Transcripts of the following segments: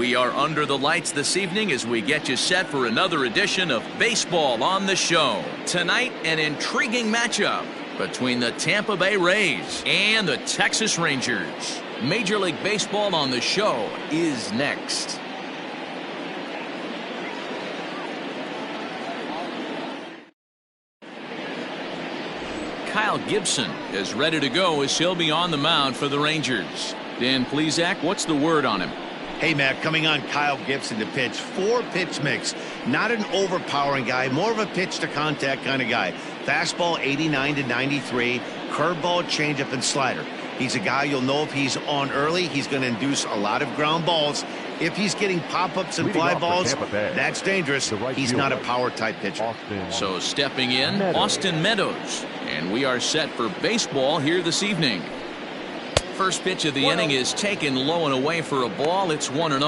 We are under the lights this evening as we get you set for another edition of Baseball on the Show. Tonight, an intriguing matchup between the Tampa Bay Rays and the Texas Rangers. Major League Baseball on the Show is next. Kyle Gibson is ready to go as he'll be on the mound for the Rangers. Dan Plesac, what's the word on him? Hey, Matt, coming on Kyle Gibson to pitch. 4-pitch mix. Not an overpowering guy, more of a pitch-to-contact kind of guy. Fastball 89 to 93, curveball, changeup, and slider. He's a guy you'll know if he's on early, he's going to induce a lot of ground balls. If he's getting pop-ups and fly balls, that's dangerous. He's not a power-type pitcher. So stepping in, Austin Meadows. And we are set for baseball here this evening. First pitch of the inning is taken low and away for a ball. It's 1-0.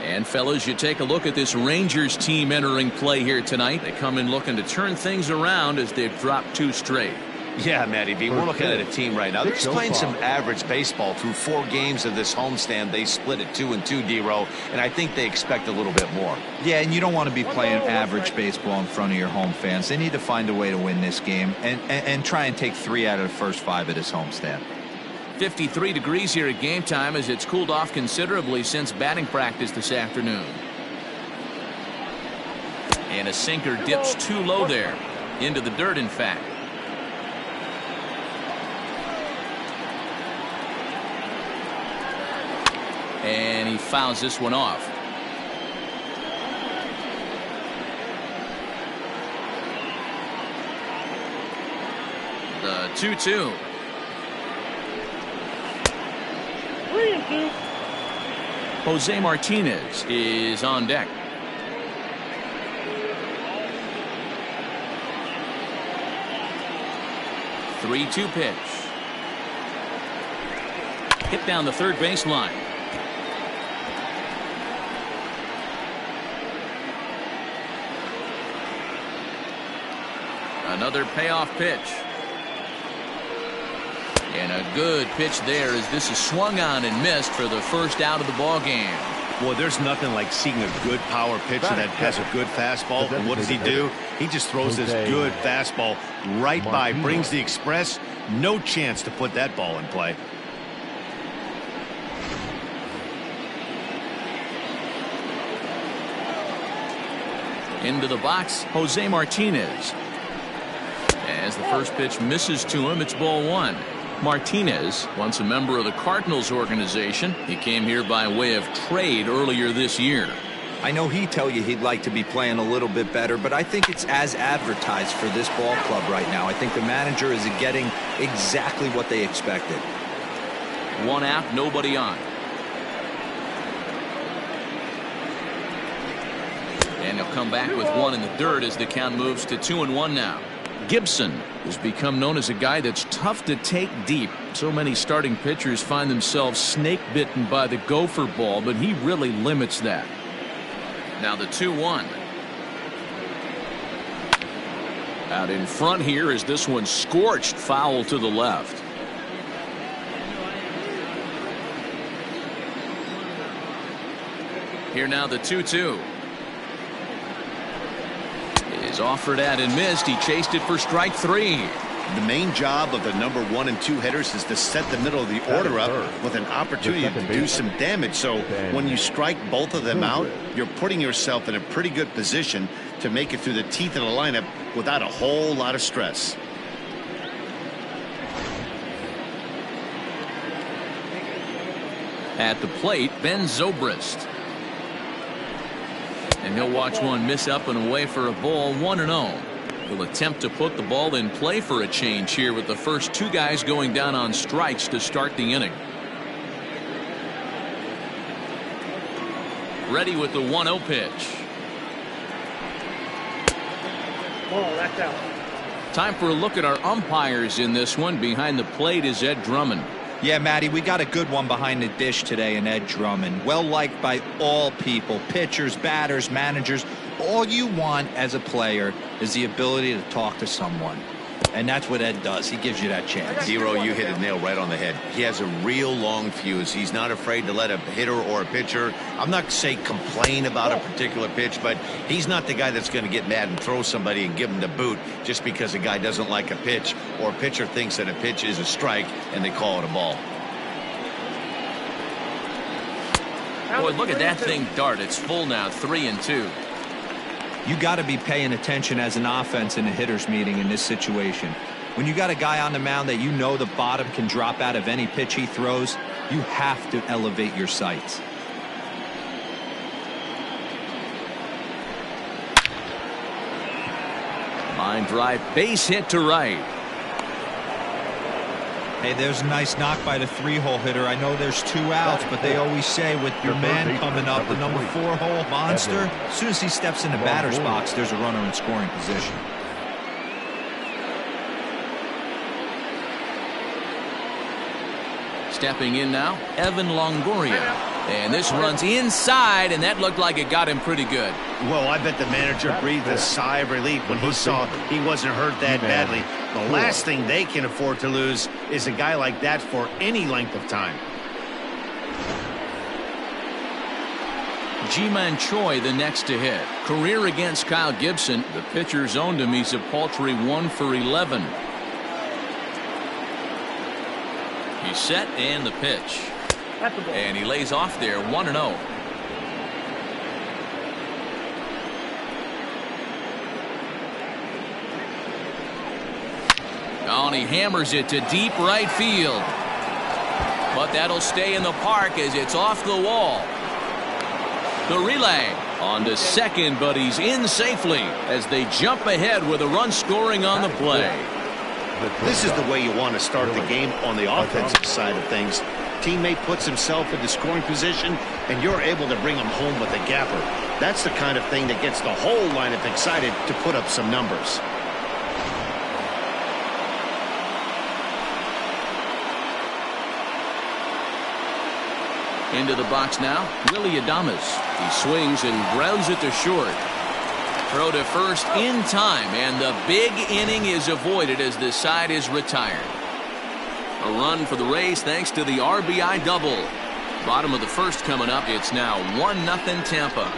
And fellas, you take a look at this Rangers team entering play here tonight. They come in looking to turn things around as they've dropped 2 straight. Yeah, Matty B, we're looking at a team right now. They're just playing some average baseball through 4 games of this homestand. They split it 2-2, D-Row, and I think they expect a little bit more. Yeah, and you don't want to be playing average baseball in front of your home fans. They need to find a way to win this game and try and take 3 out of the first 5 of this homestand. 53 degrees here at game time as it's cooled off considerably since batting practice this afternoon. And a sinker dips too low there. Into the dirt, in fact. And he fouls this one off. The 2-2. 3-2. Jose Martinez is on deck. The 3-2 pitch. Hit down the third baseline. Another payoff pitch. And a good pitch there as this is swung on and missed for the first out of the ball game. Well, there's nothing like seeing a good power pitcher that has a good fastball. And what does he do? He just throws this good fastball right by, brings the express. No chance to put that ball in play. Into the box, Jose Martinez. As the first pitch misses to him, it's ball 1. Martinez, once a member of the Cardinals organization, he came here by way of trade earlier this year. I know he'd tell you he'd like to be playing a little bit better, but I think it's as advertised for this ball club right now. I think the manager is getting exactly what they expected. 1 out, nobody on. And he'll come back with 1 in the dirt as the count moves to 2-1 now. Gibson has become known as a guy that's tough to take deep. So many starting pitchers find themselves snake bitten by the gopher ball, but he really limits that. Now the 2-1. Out in front here is this one scorched foul to the left. Here now the 2-2. Is offered at and missed. He chased it for strike 3. The main job of the number 1 and 2 hitters is to set the middle of the order up with an opportunity to do some damage. So when you strike both of them out, you're putting yourself in a pretty good position to make it through the teeth of the lineup without a whole lot of stress. At the plate, Ben Zobrist. And he'll watch one miss up and away for a ball. 1-0. He'll attempt to put the ball in play for a change here with the first 2 guys going down on strikes to start the inning. Ready with the 1-0 pitch. Ball, that's out. Time for a look at our umpires in this one. Behind the plate is Ed Drummond. Yeah, Matty, we got a good one behind the dish today in Ed Drummond. Well liked by all people, pitchers, batters, managers. All you want as a player is the ability to talk to someone. And that's what Ed does. He gives you that chance. Zero, you hit a nail right on the head. He has a real long fuse. He's not afraid to let a hitter or a pitcher, I'm not saying complain about a particular pitch, but he's not the guy that's going to get mad and throw somebody and give him the boot just because a guy doesn't like a pitch or a pitcher thinks that a pitch is a strike and they call it a ball. Boy, look at that thing dart. It's full now, 3-2. You got to be paying attention as an offense in a hitter's meeting in this situation. When you got a guy on the mound that you know the bottom can drop out of any pitch he throws, you have to elevate your sights. Line drive, base hit to right. Hey, there's a nice knock by the 3-hole hitter. I know there's 2 outs, but they always say with your man coming up, the number 4-hole monster, as soon as he steps in the batter's box, there's a runner in scoring position. Stepping in now, Evan Longoria. And this runs inside, and that looked like it got him pretty good. Well, I bet the manager breathed a sigh of relief when he saw he wasn't hurt that badly. The last thing they can afford to lose is a guy like that for any length of time. Ji-Man Choi the next to hit. Career against Kyle Gibson. The pitcher's owned him. He's a paltry 1 for 11. He's set and the pitch. And he lays off there 1-0. Oh, and he hammers it to deep right field. But that'll stay in the park as it's off the wall. The relay on to second, but he's in safely as they jump ahead with a run scoring on the play. This is the way you want to start the game on the offensive side of things. Teammate puts himself into scoring position, and you're able to bring him home with a gapper. That's the kind of thing that gets the whole lineup excited to put up some numbers. Into the box now, Willie Adames. He swings and grounds it to short. Throw to first in time, and the big inning is avoided as the side is retired. A run for the Rays thanks to the RBI double. Bottom of the first coming up. It's now 1-0 Tampa.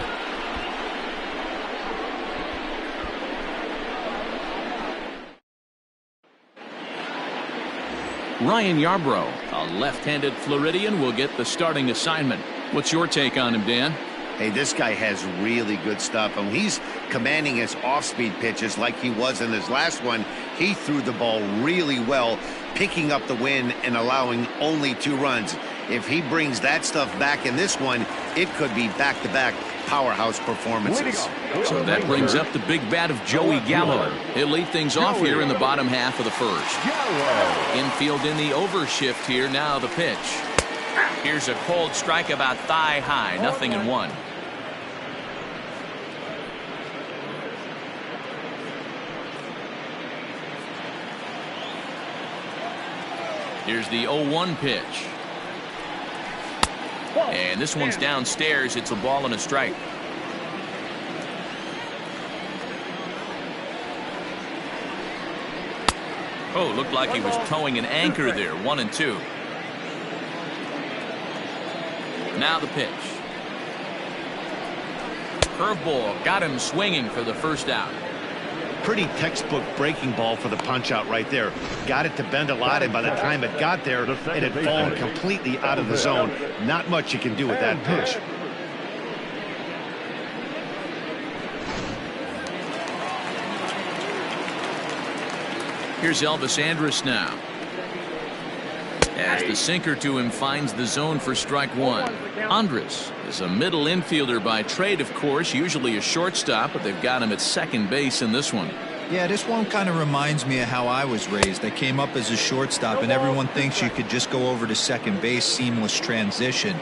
Ryan Yarbrough, a left-handed Floridian, will get the starting assignment. What's your take on him, Dan? Hey, this guy has really good stuff, and he's commanding his off-speed pitches like he was in his last one. He threw the ball really well, picking up the win and allowing only 2 runs. If he brings that stuff back in this one, it could be back-to-back powerhouse performances. So that brings up the big bat of Joey Gallo. He'll lead things off here in the bottom half of the first. Infield in the overshift here. Now the pitch. Here's a cold strike about thigh high. 0-1. Here's the 0-1 pitch. And this one's downstairs. It's a ball and a strike. Oh, looked like he was towing an anchor there. 1-2. Now the pitch. Curveball got him swinging for the first out. Pretty textbook breaking ball for the punch out right there. Got it to bend a lot, and by the time it got there, it had fallen completely out of the zone. Not much you can do with that pitch. Here's Elvis Andrus now. As the sinker to him finds the zone for strike 1. Andrus is a middle infielder by trade, of course, usually a shortstop, but they've got him at second base in this one. Yeah, this one kind of reminds me of how I was raised. I came up as a shortstop, and everyone thinks you could just go over to second base, seamless transition.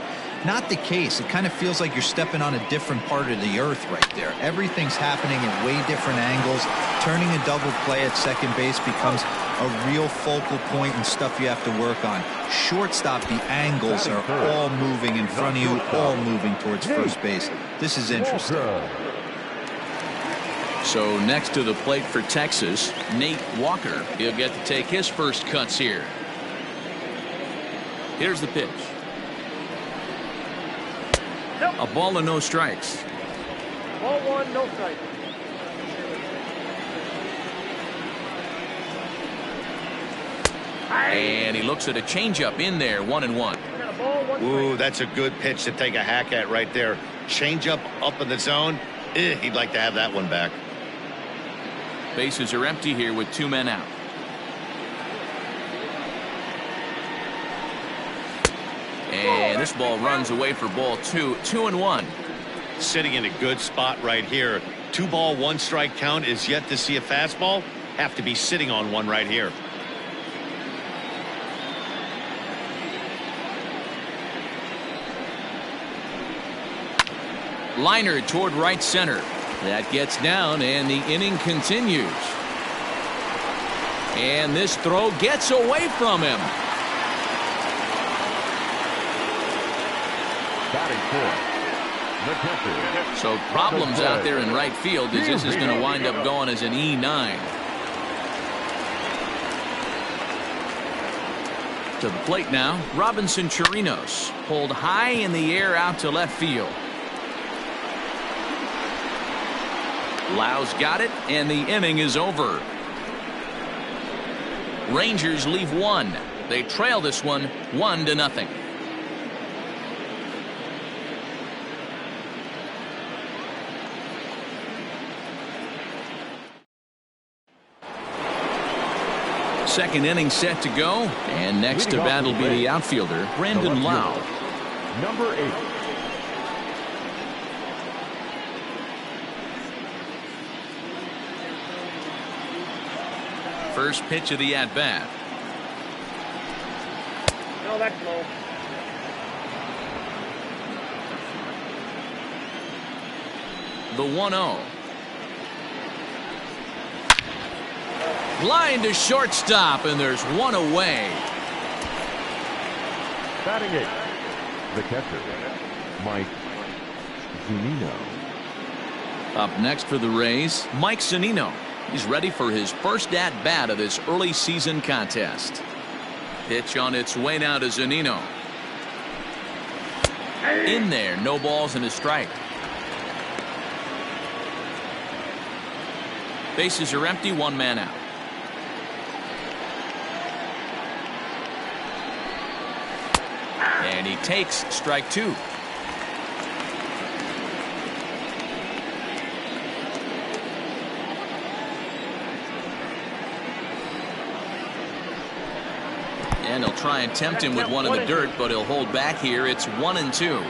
Not the case. It kind of feels like you're stepping on a different part of the earth right there. Everything's happening at way different angles. Turning a double play at second base becomes a real focal point and stuff you have to work on. Shortstop, the angles are all moving in front of you, all moving towards first base. This is interesting. So next to the plate for Texas, Nate Walker. He'll get to take his first cuts here. Here's the pitch. A ball and no strikes. Ball one, no strike. And he looks at a changeup in there, 1-1. Ooh, that's a good pitch to take a hack at right there. Changeup up in the zone. He'd like to have that one back. Bases are empty here with 2 men out. And this ball runs away for ball 2. 2-1. Sitting in a good spot right here. 2 ball, 1 strike count is yet to see a fastball. Have to be sitting on one right here. Liner toward right center. That gets down, and the inning continues. And this throw gets away from him. So problems out there in right field as this is going to wind up going as an E9. To the plate now, Robinson Chirinos. Pulled high in the air out to left field. Lau's got it, and the inning is over. Rangers leave 1. They trail this one 1-0. Second inning set to go, and next to bat will be the outfielder, Brandon Lau. Number 8. First pitch of the at-bat. No, that's low. The 1-0. Line to shortstop, and there's one away. Batting 8. The catcher, Mike Zunino. Up next for the Rays, Mike Zunino. He's ready for his first at-bat of this early season contest. Pitch on its way now to Zunino. In there, no balls and a strike. Bases are empty, 1 man out. And he takes strike 2. And he'll try and tempt him with one in the dirt, but he'll hold back here. It's 1-2.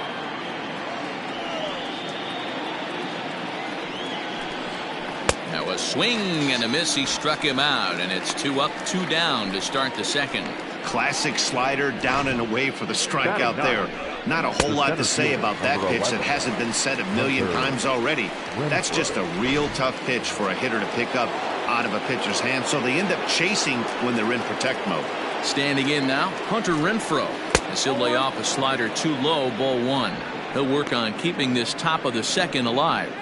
Now a swing and a miss. He struck him out, and it's 2 up, 2 down to start the second. Classic slider down and away for the strikeout there. Not a whole lot to say about that pitch that hasn't been said a million times already. That's just a real tough pitch for a hitter to pick up out of a pitcher's hand, so they end up chasing when they're in protect mode. Standing in now, Hunter Renfroe. As he'll lay off a slider too low, ball 1. He'll work on keeping this top of the second alive.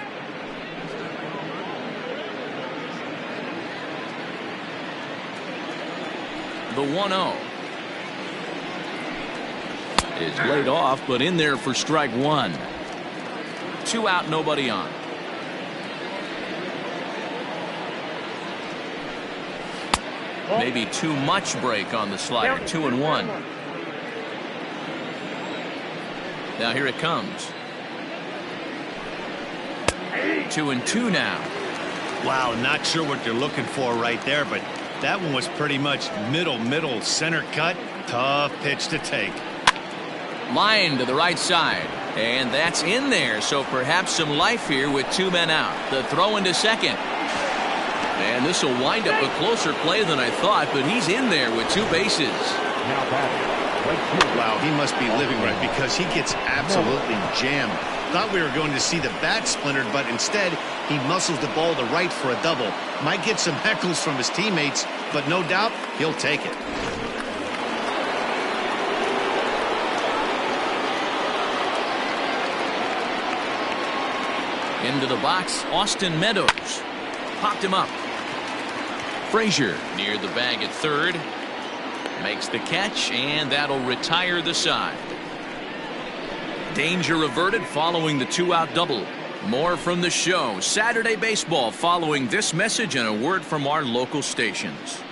The 1-0 is laid off, but in there for strike 1. 2 out, nobody on. Maybe too much break on the slider. 2-1. Now here it comes. 2-2 now. Wow, not sure what they're looking for right there, but that one was pretty much middle center cut. Tough pitch to take. Line to the right side, and that's in there, so perhaps some life here with 2 men out. The throw into second, and this will wind up a closer play than I thought, but he's in there with 2 bases. Now batting. Wow, he must be living right because he gets absolutely jammed. Thought we were going to see the bat splintered, but instead he muscles the ball to right for a double. Might get some heckles from his teammates, but no doubt he'll take it. Into the box, Austin Meadows. popped him up. Frazier near the bag at third. Makes the catch, and that'll retire the side. Danger averted following the 2-out double. More from the show. Saturday Baseball following this message and a word from our local stations.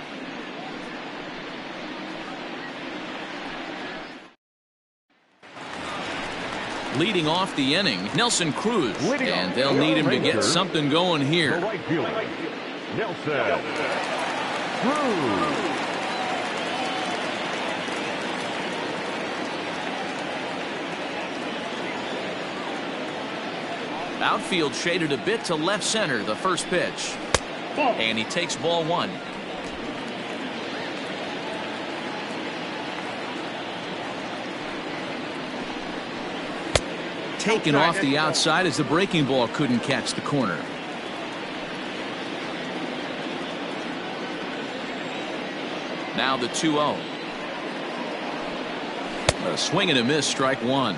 Leading off the inning, Nelson Cruz, and they'll need him to get something going here. The right fielder, Nelson Cruz. Outfield shaded a bit to left center, the first pitch. And he takes ball one. Taken off the outside as the breaking ball couldn't catch the corner. Now the 2-0. A swing and a miss, strike one.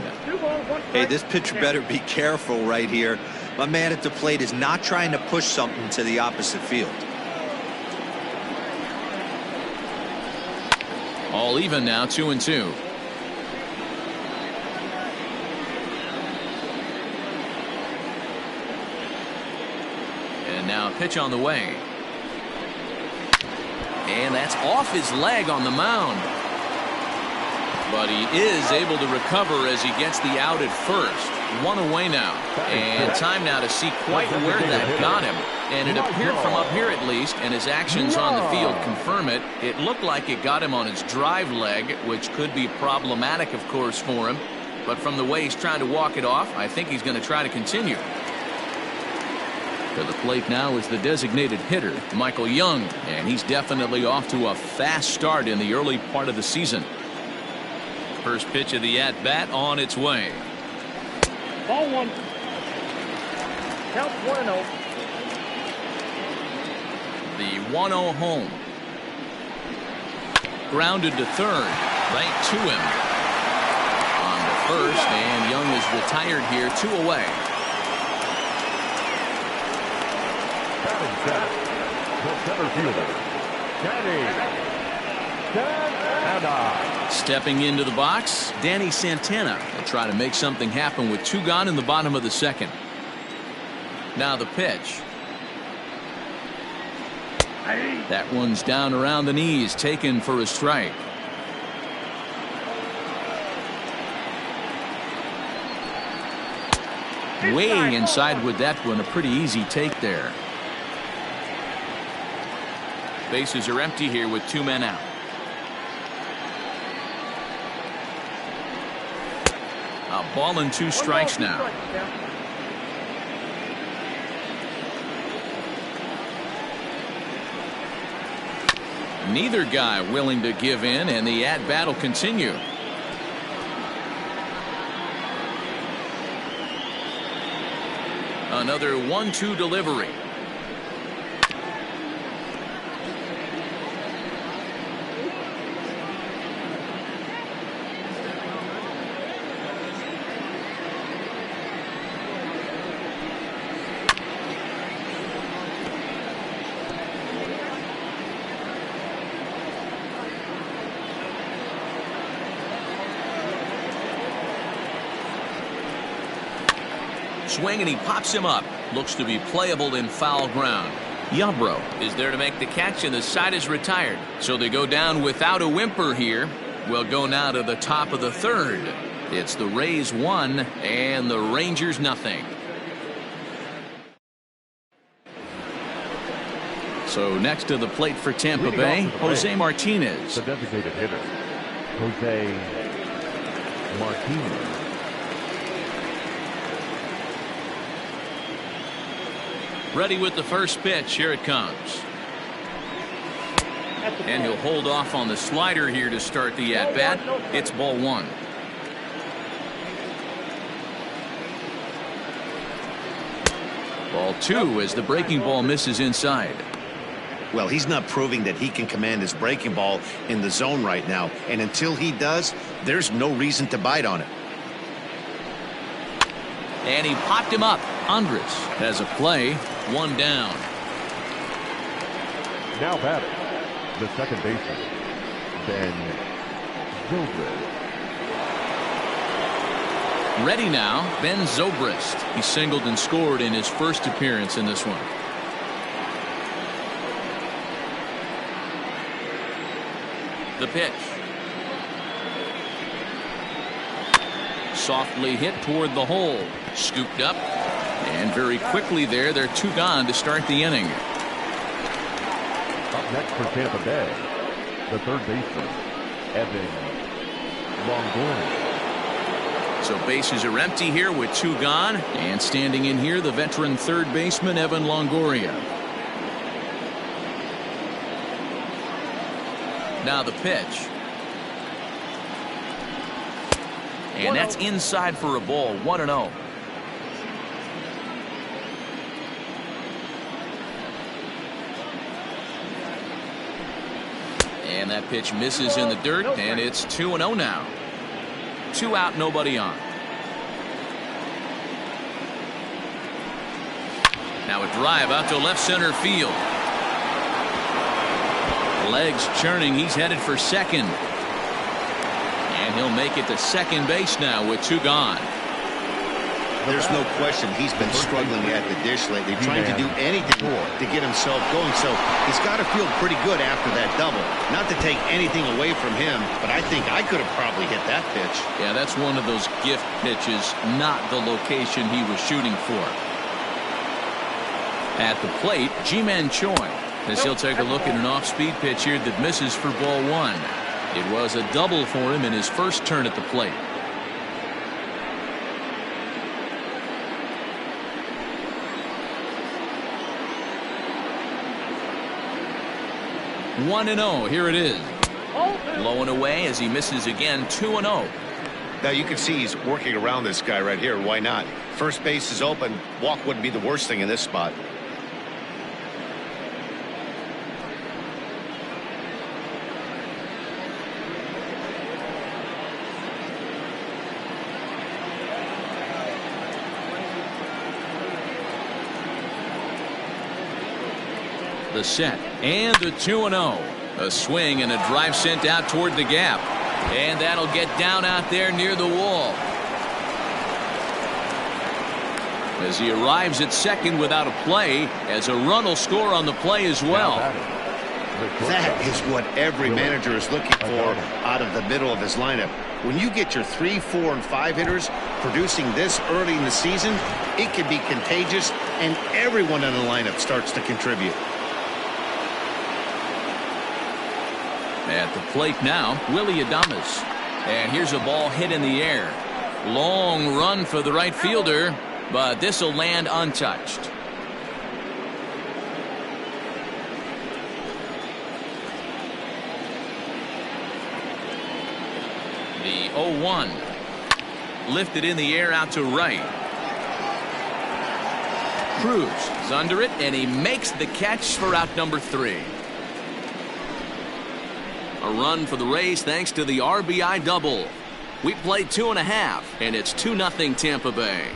Hey, this pitcher better be careful right here. My man at the plate is not trying to push something to the opposite field. All even now, 2-2. And now a pitch on the way. And that's off his leg on the mound. But he is able to recover as he gets the out at first. One away now. And time now to see quite where that got him. And it appeared from up here at least, and his actions on the field confirm it. It looked like it got him on his drive leg, which could be problematic, of course, for him. But from the way he's trying to walk it off, I think he's going to try to continue. To the plate now is the designated hitter, Michael Young. And he's definitely off to a fast start in the early part of the season. First pitch of the at-bat on its way. Ball one. Count 1-0. The 1-0 home. Grounded to third. Right to him. On to first, and Young is retired here, 2 away. Batting center, the center fielder, Danny Santana. Stepping into the box, Danny Santana will try to make something happen with 2 gone in the bottom of the second. Now the pitch. That one's down around the knees, taken for a strike. Way inside with that one, a pretty easy take there. Bases are empty here with 2 men out. A ball and 2 strikes now. Neither guy willing to give in, and the at-bat will continue. Another 1-2 delivery. Swing, and he pops him up. Looks to be playable in foul ground. Yabro is there to make the catch, and the side is retired. So they go down without a whimper here. We'll go now to the top of the third. It's the Rays 1 and the Rangers nothing. So next to the plate for Tampa Bay, Jose Martinez. The designated hitter, Jose Martinez. Ready with the first pitch. Here it comes. And he'll hold off on the slider here to start the at-bat. It's ball 1. Ball 2 as the breaking ball misses inside. Well, he's not proving that he can command his breaking ball in the zone right now. And until he does, there's no reason to bite on it. And he popped him up. Andres has a play. 1 down. Now batting, the second baseman, Ben Zobrist. Ready now, Ben Zobrist. He singled and scored in his first appearance in this one. The pitch. Softly hit toward the hole. Scooped up. And very quickly there, they're 2 gone to start the inning. Up next for Tampa Bay, the third baseman, Evan Longoria. So bases are empty here with 2 gone. And standing in here, the veteran third baseman, Evan Longoria. Now the pitch. And that's inside for a ball. 1-0. And that pitch misses in the dirt, and it's 2-0 now. 2 out, nobody on. Now a drive out to left center field. Legs churning, he's headed for second. And he'll make it to second base now with 2 gone. There's no question he's been struggling at the dish lately, trying to do anything to get himself going. So he's got to feel pretty good after that double. Not to take anything away from him, but I think I could have probably hit that pitch. Yeah, that's one of those gift pitches, not the location he was shooting for. At the plate, Ji-Man Choi, as he'll take a look at an off-speed pitch here that misses for ball 1. It was a double for him in his first turn at the plate. One and 0. Here it is. Low and away as he misses again. 2-0. Now you can see he's working around this guy right here. Why not? First base is open. Walk wouldn't be the worst thing in this spot. The set and the 2-0. A swing and a drive sent out toward the gap, and that'll get down out there near the wall as he arrives at second without a play, as a run will score on the play as well. That is what every manager is looking for out of the middle of his lineup. When you get your 3, 4, and 5 hitters producing this early in the season, it can be contagious, and everyone in the lineup starts to contribute. At the plate now, Willie Adames. And here's a ball hit in the air. Long run for the right fielder, but this will land untouched. The 0-1. Lifted in the air out to right. Cruz is under it, and he makes the catch for out number 3. A run for the Rays thanks to the RBI double. We played 2.5, and it's 2-0 Tampa Bay.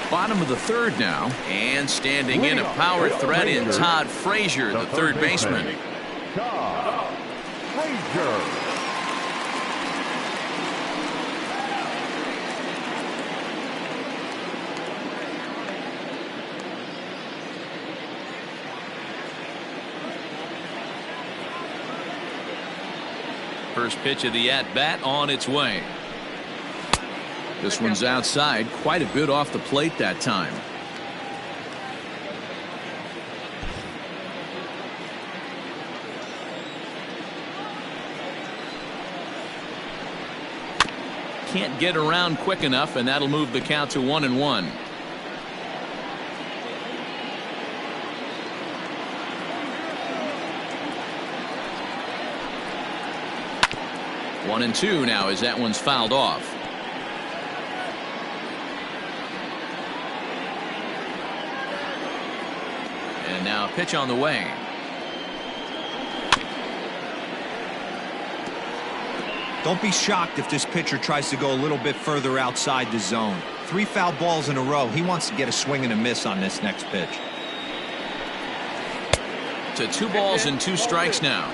Bottom of the third now, and standing in a power threat in Todd Frazier, the third baseman. Todd Frazier. First pitch of the at-bat on its way. This one's outside, quite a bit off the plate that time. Can't get around quick enough, and that'll move the count to 1-1. One and 2 now as that one's fouled off. And now a pitch on the way. Don't be shocked if this pitcher tries to go a little bit further outside the zone. 3 foul balls in a row. He wants to get a swing and a miss on this next pitch. To 2 balls and 2 strikes now.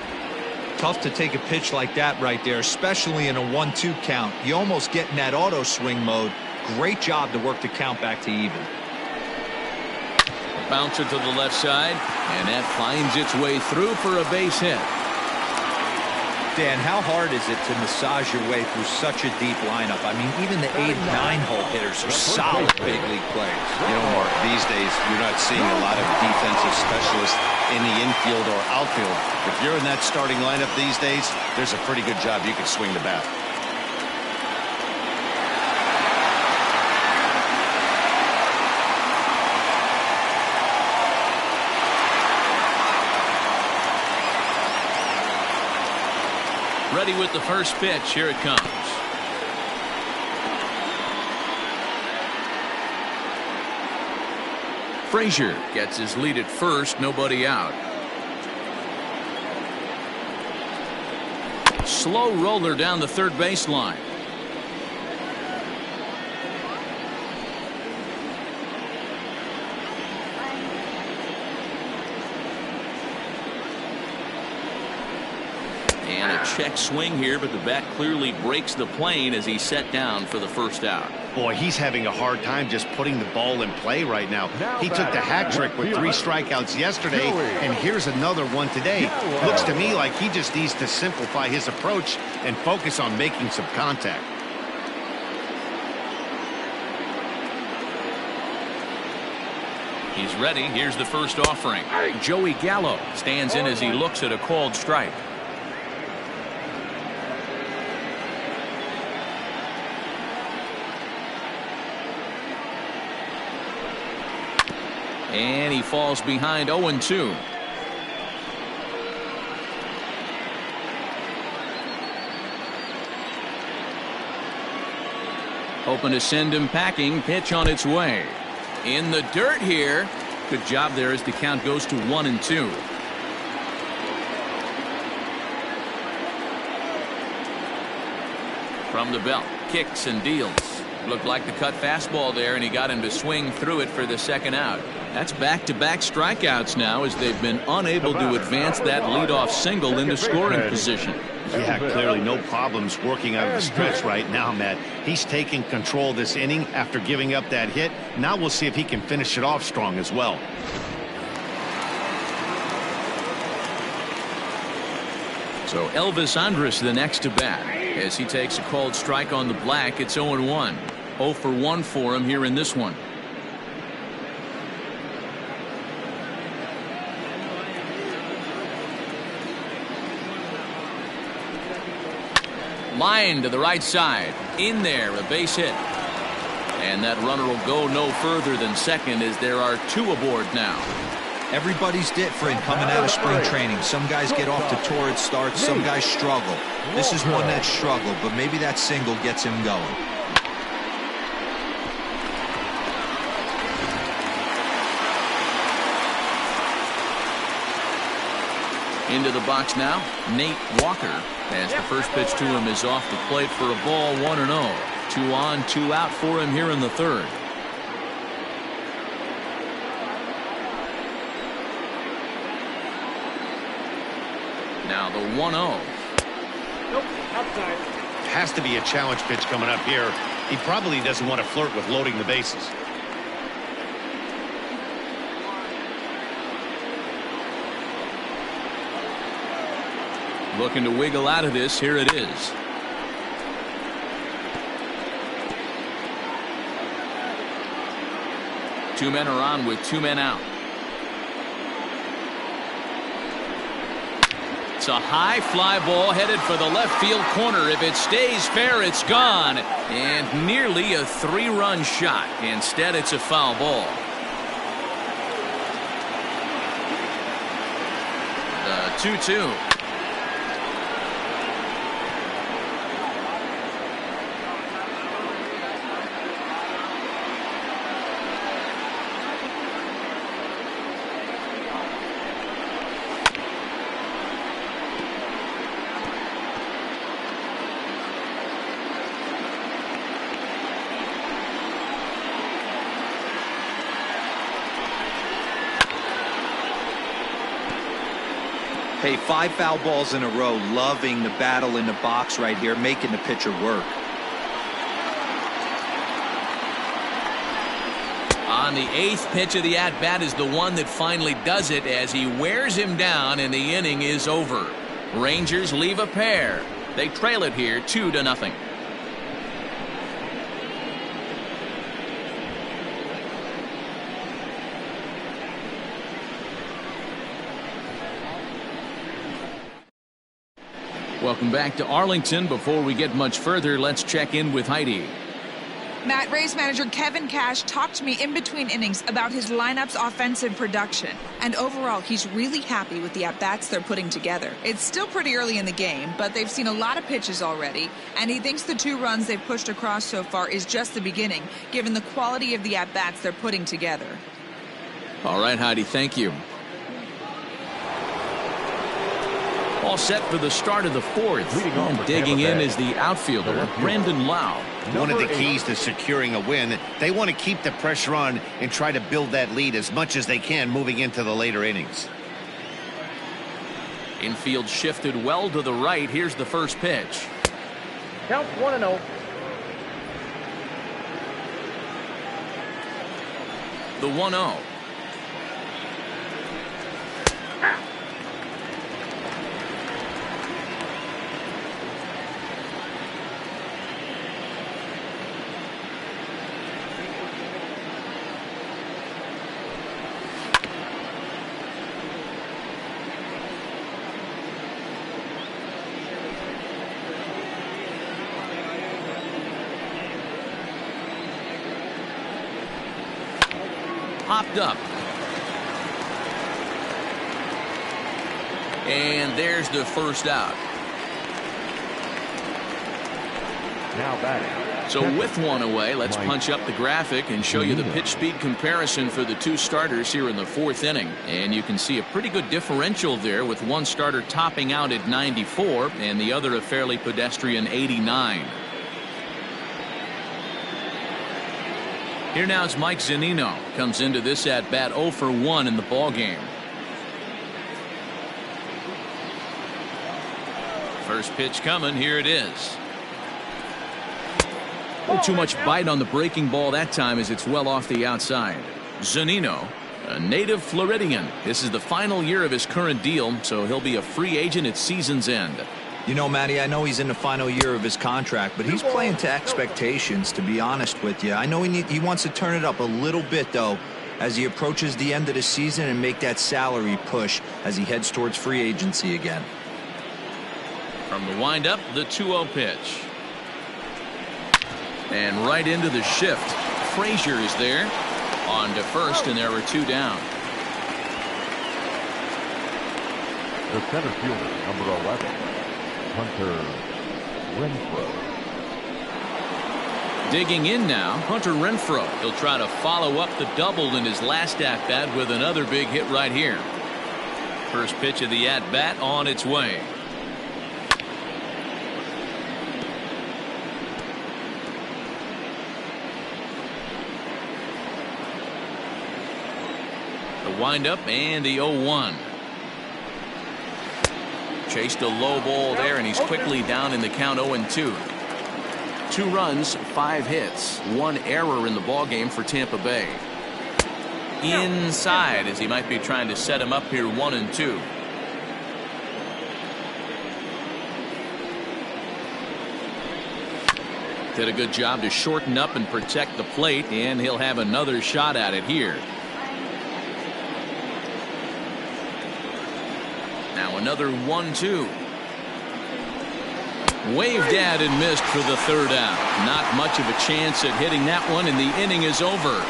Tough to take a pitch like that right there, especially in a 1-2 count. You almost get in that auto swing mode. Great job to work the count back to even. Bouncer to the left side, and that finds its way through for a base hit. Dan, how hard is it to massage your way through such a deep lineup? I mean, even the 8 and 9 hole hitters are solid big league players. You know, Mark, these days you're not seeing a lot of defensive specialists in the infield or outfield. If you're in that starting lineup these days, there's a pretty good job you can swing the bat. Ready with the first pitch. Here it comes. Frazier gets his lead at first. Nobody out. Slow roller down the third baseline. And a check swing here, but the bat clearly breaks the plane as he's set down for the first out. Boy, he's having a hard time just putting the ball in play right now. He took the hat trick with 3 strikeouts yesterday, and here's another one today. Looks to me like he just needs to simplify his approach and focus on making some contact. He's ready. Here's the first offering. Joey Gallo stands in as he looks at a called strike. And he falls behind 0-2. Hoping to send him packing. Pitch on its way. In the dirt here. Good job there as the count goes to 1-2. From the belt. Kicks and deals. Looked like the cut fastball there, and he got him to swing through it for the second out. That's back-to-back strikeouts now as they've been unable to advance that leadoff single into scoring position. Yeah, clearly no problems working out of the stretch right now, Matt. He's taking control this inning after giving up that hit. Now we'll see if he can finish it off strong as well. So Elvis Andrus the next to bat as he takes a called strike on the black. It's 0-1. 0 for 1 for him here in this one. Line to the right side. In there, a base hit. And that runner will go no further than second as there are 2 aboard now. Everybody's different coming out of spring training. Some guys get off to torrid starts. Some guys struggle. This is one that struggled, but maybe that single gets him going. Into the box now, Nate Walker, as the first pitch to him is off the plate for a ball. 1-0. 2 on, 2 out for him here in the third. Now the 1-0. Nope, outside. Has to be a challenge pitch coming up here. He probably doesn't want to flirt with loading the bases. Looking to wiggle out of this. Here it is. Two men are on with 2 men out. It's a high fly ball headed for the left field corner. If it stays fair, it's gone. And nearly a 3-run shot. Instead, it's a foul ball. The 2-2. Hey, 5 foul balls in a row. Loving the battle in the box right here, making the pitcher work. On the 8th pitch of the at-bat is the one that finally does it as he wears him down and the inning is over. Rangers leave a pair. They trail it here 2-0. Welcome back to Arlington. Before we get much further, let's check in with Heidi. Matt, Rays manager Kevin Cash talked to me in between innings about his lineup's offensive production. And overall, he's really happy with the at-bats they're putting together. It's still pretty early in the game, but they've seen a lot of pitches already. And he thinks the 2 runs they've pushed across so far is just the beginning, given the quality of the at-bats they're putting together. All right, Heidi, thank you. All set for the start of the 4th. And digging in is the outfielder, Brandon Lau. One of the keys to securing a win, they want to keep the pressure on and try to build that lead as much as they can moving into the later innings. Infield shifted well to the right. Here's the first pitch. Count 1-0. The 1-0. Popped up. And there's the first out. Now batting. So with one away, let's punch up the graphic and show you the pitch speed comparison for the 2 starters here in the 4th inning. And you can see a pretty good differential there, with one starter topping out at 94 and the other a fairly pedestrian 89. Here now is Mike Zunino. Comes into this at bat 0 for 1 in the ball game. First pitch coming. Here it is. Oh, too much bite on the breaking ball that time as it's well off the outside. Zunino, a native Floridian. This is the final year of his current deal, so he'll be a free agent at season's end. You know, Matty, I know he's in the final year of his contract, but he's playing to expectations, to be honest with you. I know he wants to turn it up a little bit, though, as he approaches the end of the season and make that salary push as he heads towards free agency again. From the windup, the 2-0 pitch. And right into the shift. Frazier is there. On to first, and there were 2 down. The center fielder, number 11. Hunter Renfroe. Digging in now, Hunter Renfroe. He'll try to follow up the double in his last at-bat with another big hit right here. First pitch of the at-bat on its way. The windup and the 0-1. Chased a low ball there, and he's quickly down in the count 0-2. 2 runs, 5 hits, 1 error in the ballgame for Tampa Bay. Inside, as he might be trying to set him up here 1-2. Did a good job to shorten up and protect the plate, and he'll have another shot at it here. Now another 1-2. Waved at and missed for the 3rd out. Not much of a chance at hitting that one, and the inning is over.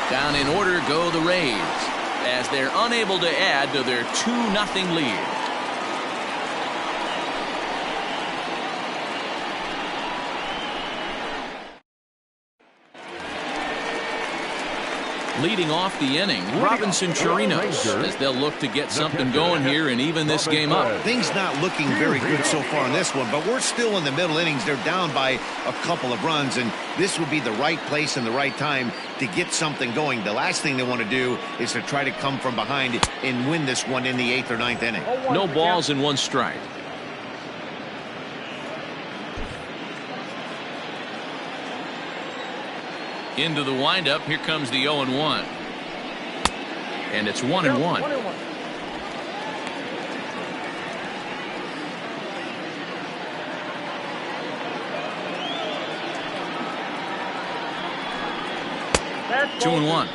Down in order go the Rays as they're unable to add to their 2-0 lead. Leading off the inning, Robinson Chirinos, as they'll look to get something going here and even this game up. Things not looking very good so far in this one, but we're still in the middle innings. They're down by a couple of runs, and this would be the right place and the right time to get something going. The last thing they want to do is to try to come from behind and win this one in the 8th or 9th inning. No balls and 1 strike. Into the windup, here comes the 0-1. And it's 1-1. That's 2-1.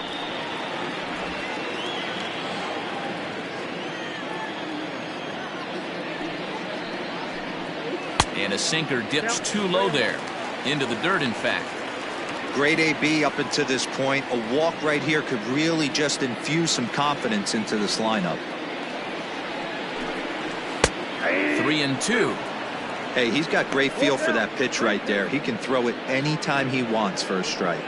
And a sinker dips too low there. Into the dirt, in fact. Great AB up until this point. A walk right here could really just infuse some confidence into this lineup. 3-2. Hey, he's got great feel for that pitch right there. He can throw it anytime he wants for a strike.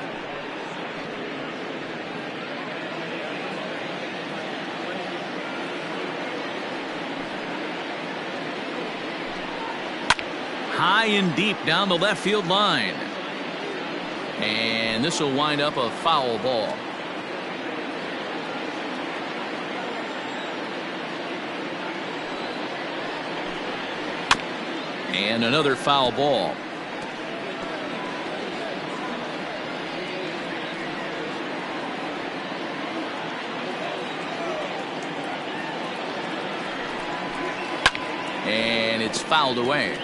High and deep down the left field line. And this will wind up a foul ball. And another foul ball. And it's fouled away.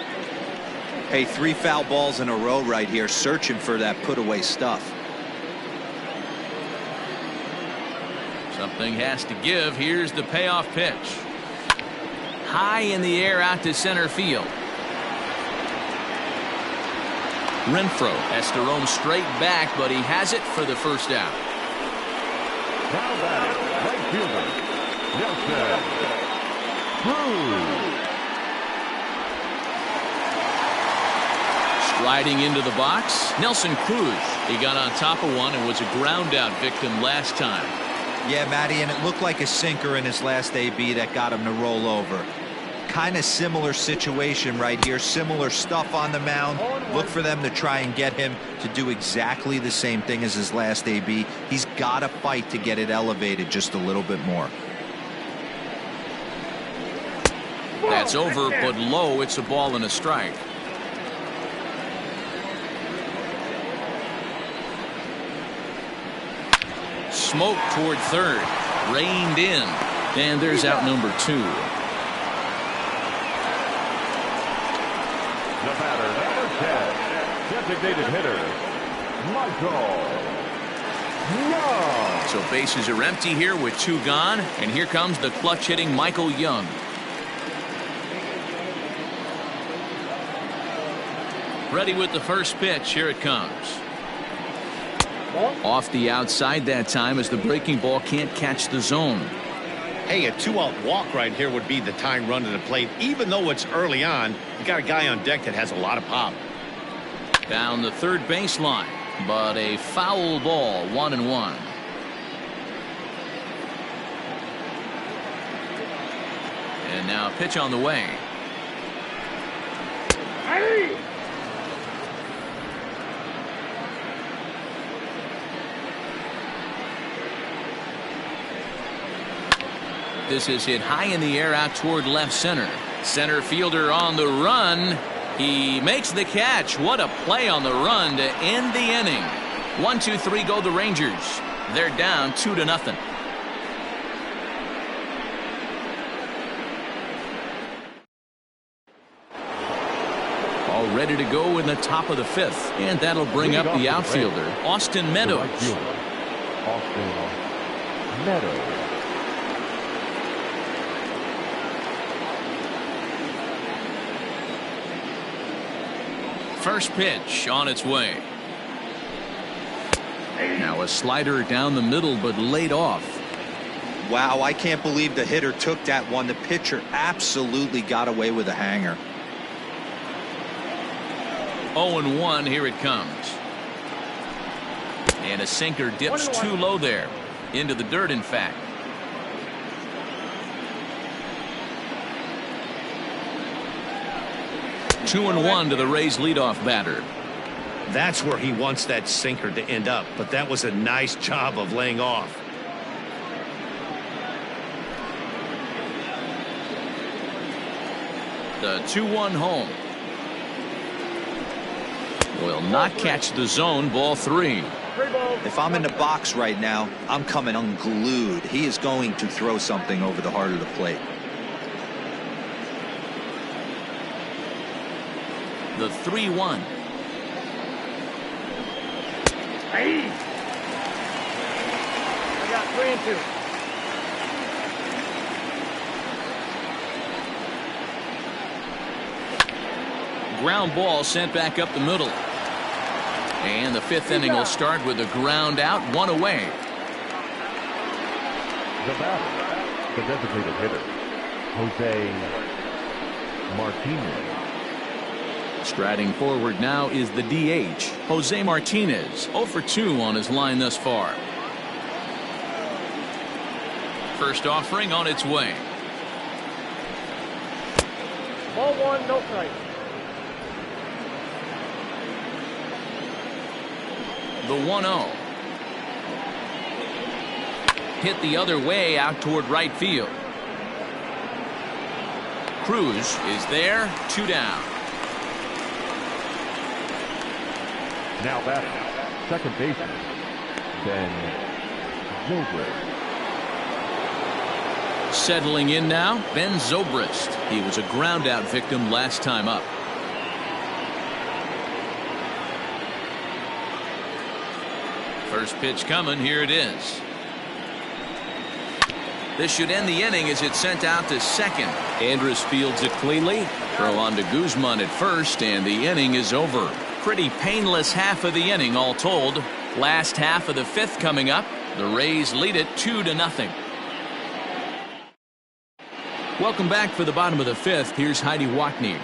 Hey, 3 foul balls in a row right here, searching for that put away stuff. Something has to give. Here's the payoff pitch. High in the air out to center field. Renfroe has to roam straight back, but he has it for the first out. Now batting, right fielder, Nelson Cruz. Striding into the box, Nelson Cruz. He got on top of one and was a ground out victim last time. Yeah, Matty, and it looked like a sinker in his last AB that got him to roll over. Kind of similar situation right here, similar stuff on the mound. Look for them to try and get him to do exactly the same thing as his last AB. He's got to fight to get it elevated just a little bit more. That's over, but low. It's a ball and a strike. Smoke toward third. Reined in. And there's out number 2. The batter, number 10, designated hitter, Michael Young. So bases are empty here with 2 gone. And here comes the clutch hitting Michael Young. Ready with the first pitch. Here it comes. Off the outside that time as the breaking ball can't catch the zone. Hey, a 2-out walk right here would be the time run to the plate. Even though it's early on, you got a guy on deck that has a lot of pop. Down the third baseline, but a foul ball, 1-1. And now a pitch on the way. Hey! This is hit high in the air out toward left center. Center fielder on the run. He makes the catch. What a play on the run to end the inning. 1-2-3 go the Rangers. They're down 2-0. All ready to go in the top of the 5th. And that'll bring up the outfielder, Austin Meadows. Austin Meadows. First pitch on its way. Now a slider down the middle, but laid off. Wow, I can't believe the hitter took that one. The pitcher absolutely got away with a hanger. 0-1, here it comes. And a sinker dips too low there. Into the dirt, in fact. Two and one to the Rays leadoff batter. That's where he wants that sinker to end up, but that was a nice job of laying off. The 2-1 home. Will not catch the zone. Ball 3. If I'm in the box right now, I'm coming unglued. He is going to throw something over the heart of the plate. The 3-1. Hey! I got 3 and 2. Ground ball sent back up the middle. And the 5th inning will start with a ground out, 1 away. The batter, the designated hitter, Jose Martinez. Striding forward now is the DH, Jose Martinez, 0 for 2 on his line thus far. First offering on its way. Ball 1, no strike. The 1-0. Hit the other way out toward right field. Cruz is there, 2 down. Now batting, second baseman, Ben Zobrist. Settling in now, Ben Zobrist. He was a ground out victim last time up. First pitch coming, here it is. This should end the inning as it's sent out to second. Andrus fields it cleanly. Throw on to Guzman at first, and the inning is over. Pretty painless half of the inning all told. Last half of the 5th coming up. The Rays lead it 2-0. Welcome back for the bottom of the 5th. Here's Heidi Watney.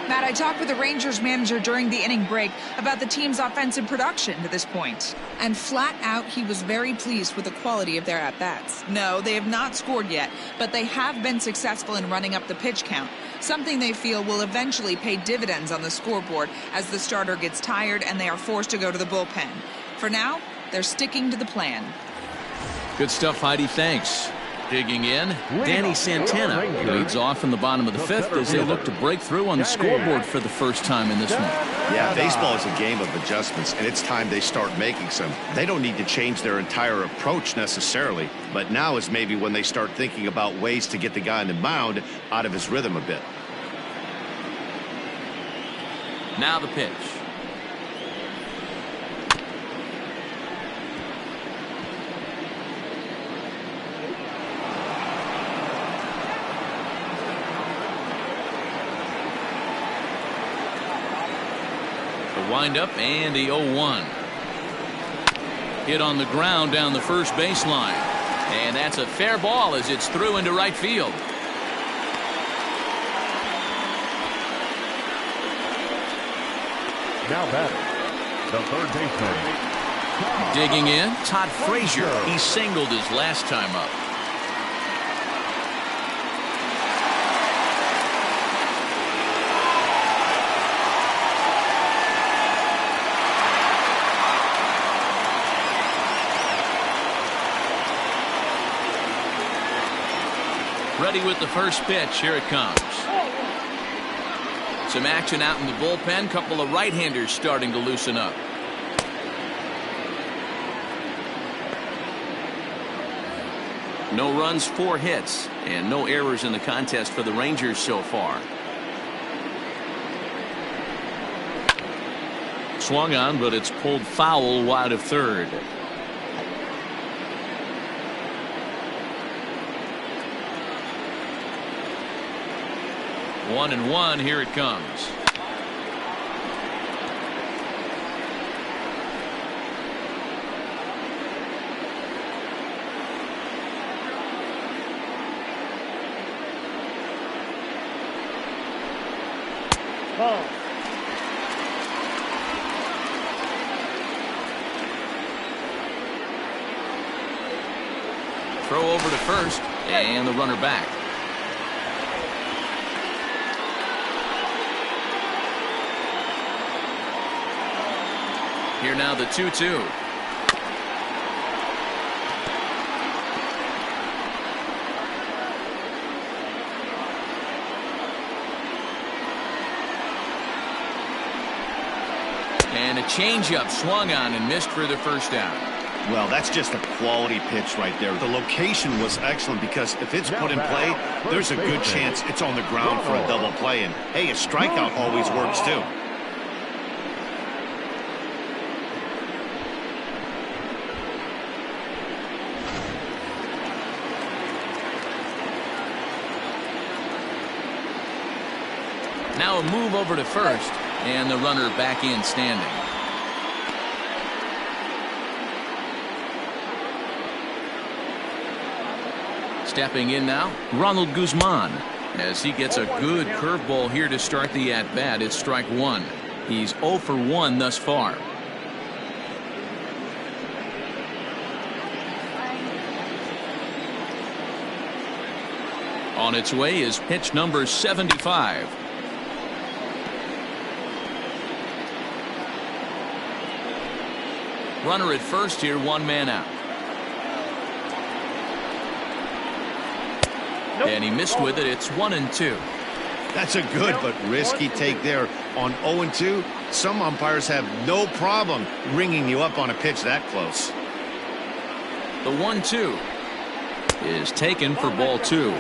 Matt, I talked with the Rangers manager during the inning break about the team's offensive production to this point. And flat out, he was very pleased with the quality of their at-bats. No, they have not scored yet, but they have been successful in running up the pitch count, something they feel will eventually pay dividends on the scoreboard as the starter gets tired and they are forced to go to the bullpen. For now, they're sticking to the plan. Good stuff, Heidi. Thanks. Digging in, Danny Santana leads off in the bottom of the 5th as they look to break through on the scoreboard for the first time in this one. Yeah, baseball is a game of adjustments, and it's time they start making some. They don't need to change their entire approach necessarily, but now is maybe when they start thinking about ways to get the guy on the mound out of his rhythm a bit. Now the pitch. Windup and the 0-1. Hit on the ground down the first baseline. And that's a fair ball as it's through into right field. Now batting, the third baseman. Digging in, Todd Frazier. He singled his last time up. Ready with the first pitch. Here it comes. Some action out in the bullpen. Couple of right-handers starting to loosen up. No runs, 4 hits, and no errors in the contest for the Rangers so far. Swung on, but it's pulled foul wide of third. 1-1. Here it comes. Throw over to first, and the runner back. Here now the 2-2. And a changeup swung on and missed for the first down. Well, that's just a quality pitch right there. The location was excellent because if it's put in play, there's a good chance it's on the ground for a double play. And, hey, a strikeout always works, too. Now a move over to first, and the runner back in standing. Stepping in now, Ronald Guzman, as he gets a good curveball here to start the at-bat. It's strike one. He's 0 for 1 thus far. On its way is pitch number 75. Runner at first here, one man out. And he missed with it. It's 1-2. That's a good but risky take there. On 0-2, some umpires have no problem ringing you up on a pitch that close. The 1-2 is taken for ball 2.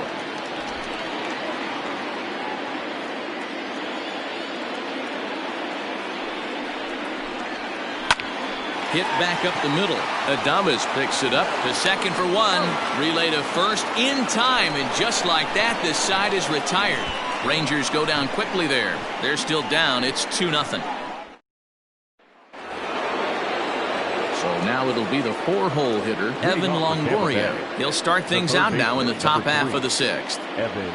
Hit back up the middle. Adames picks it up to second for 1. Relay to first in time, and just like that, this side is retired. Rangers go down quickly there. They're still down. It's 2-0. So now it'll be the 4-hole hitter, Evan Longoria. He'll start things out now in the top half of the 6th. Evan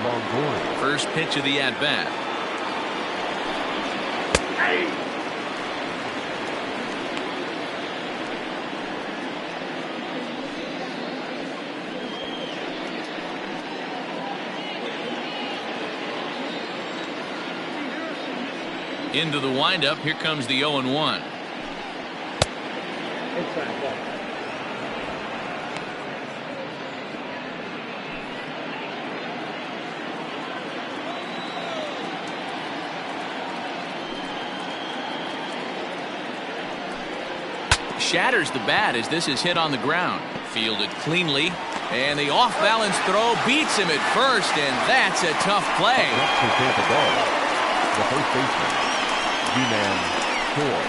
Longoria. First pitch of the at-bat. Into the windup. Here comes the 0-1. Inside ball. Shatters the bat as this is hit on the ground. Fielded cleanly, and the off-balance throw beats him at first, and that's a tough play. The first baseman, G-Man Choi.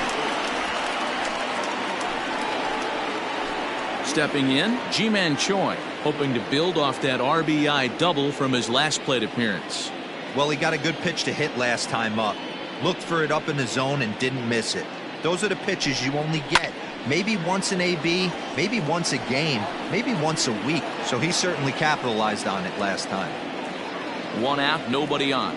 Stepping in, G-Man Choi, hoping to build off that RBI double from his last plate appearance. Well, he got a good pitch to hit last time up. Looked for it up in the zone and didn't miss it. Those are the pitches you only get maybe once in AB, maybe once a game, maybe once a week. So he certainly capitalized on it last time. 1 out, nobody on.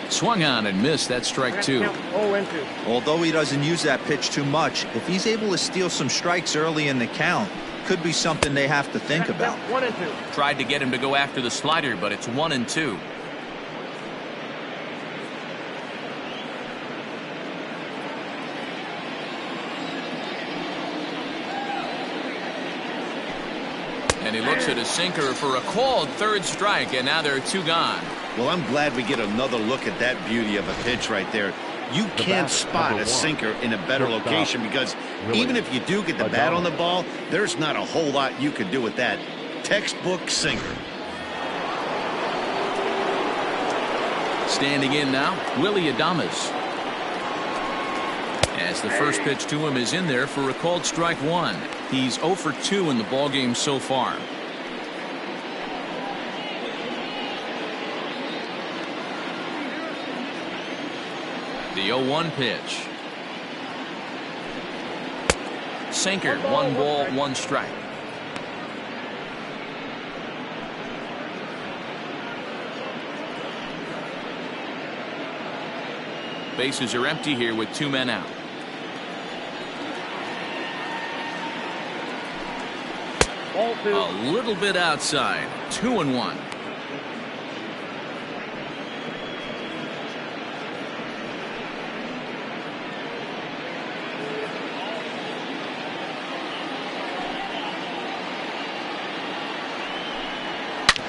Swung on and missed. That's strike 2. 0-2. Although he doesn't use that pitch too much, if he's able to steal some strikes early in the count, could be something they have to think about. 1-2. Tried to get him to go after the slider, but it's 1-2. And he looks at a sinker for a called third strike, and now there are 2 gone. Well, I'm glad we get another look at that beauty of a pitch right there. You can't spot a sinker in a better location because even if you do get the bat on the ball, there's not a whole lot you can do with that. Textbook sinker. Standing in now, Willie Adames. As the first pitch to him is in there for a called strike 1. He's 0 for 2 in the ballgame so far. The 0-1 pitch. Sinker, 1 ball, 1 strike. Bases are empty here with 2 men out. Ball 2. A little bit outside. 2-1.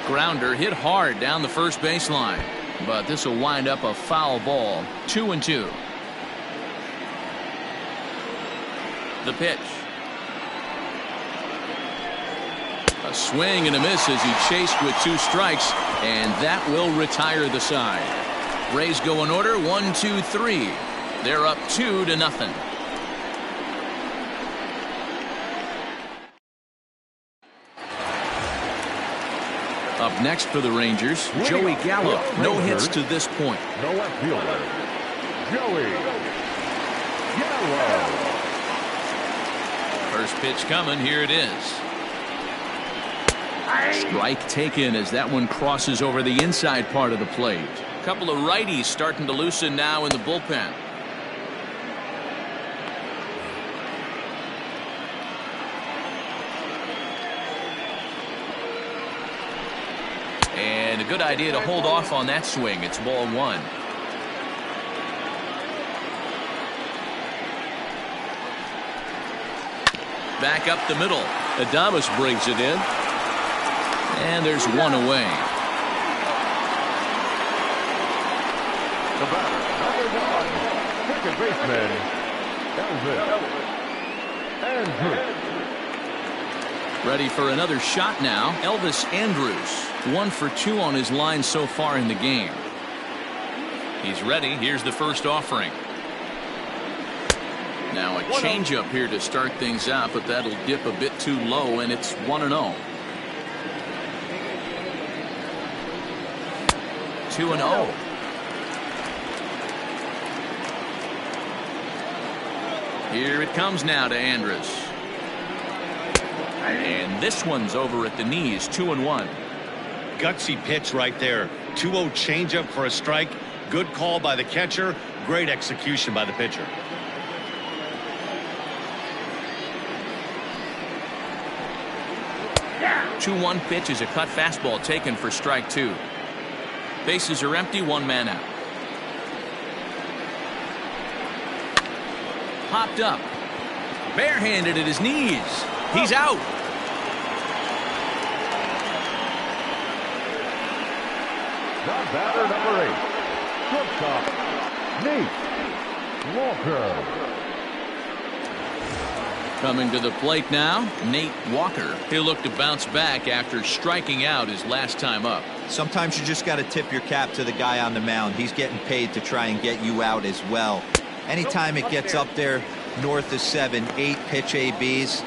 Grounder hit hard down the first baseline, but this will wind up a foul ball. 2-2. The pitch. A swing and a miss as he chased with 2 strikes, and that will retire the side. Rays go in order 1, 2, 3. They're up 2-0. Up next for the Rangers, Joey Gallo. No hits to this point. The left fielder, Joey Gallo. First pitch coming. Here it is. Strike taken as that one crosses over the inside part of the plate. A couple of righties starting to loosen now in the bullpen. And a good idea to hold off on that swing. It's ball 1. Back up the middle. Adames brings it in. And there's 1 away. The batter, number 1, second baseman, Elvis Andrus. Ready for another shot now. Elvis Andrus, 1 for 2 on his line so far in the game. He's ready. Here's the first offering. Now a changeup here to start things out, but that'll dip a bit too low, and it's 1-0. 2-0. Here it comes now to Andrus. And this one's over at the knees. 2-1. Gutsy pitch right there. 2-0 changeup for a strike. Good call by the catcher. Great execution by the pitcher. Yeah. 2-1 pitch is a cut fastball taken for strike 2. Bases are empty. 1 man out. Popped up. Barehanded at his knees. He's out. The batter, number 8, shortstop, Nate Walker. Coming to the plate now, Nate Walker. He'll look to bounce back after striking out his last time up. Sometimes you just got to tip your cap to the guy on the mound. He's getting paid to try and get you out as well. Anytime it gets up there north of 7, 8 pitch ABs,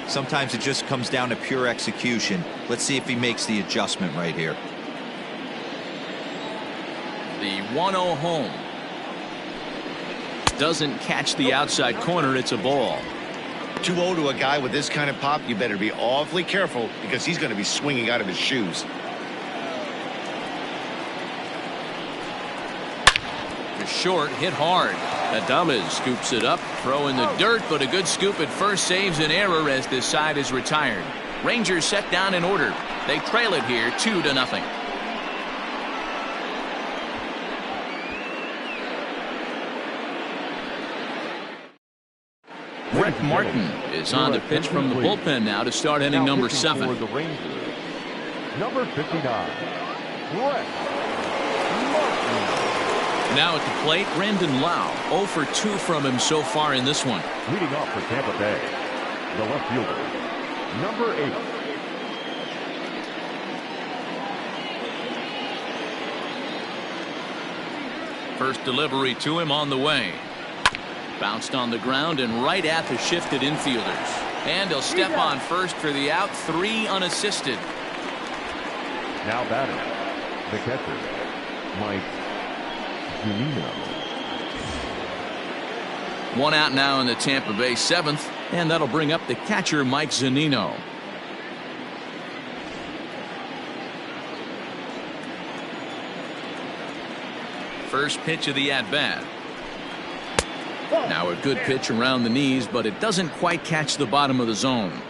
sometimes it just comes down to pure execution. Let's see if he makes the adjustment right here. The 1-0 home. Doesn't catch the outside corner. It's a ball. 2-0 to a guy with this kind of pop, you better be awfully careful because he's going to be swinging out of his shoes. To short, hit hard. Adames scoops it up, throw in the dirt, but a good scoop at first saves an error as this side is retired. Rangers set down in order. They trail it here 2-0. Brett Martin is on the pitch from the bullpen now to start inning number 7. For the Rangers, number 59, Brett Martin. Now at the plate, Brandon Lau. 0 for 2 from him so far in this one. Leading off for Tampa Bay, the left fielder, number 8. First delivery to him on the way. Bounced on the ground and right at the shifted infielders. And he'll step on first for the out. 3 unassisted. Now batting, the catcher, Mike Zunino. 1 out now in the Tampa Bay 7th. And that'll bring up the catcher, Mike Zunino. First pitch of the at-bat. Now a good pitch around the knees, but it doesn't quite catch the bottom of the zone.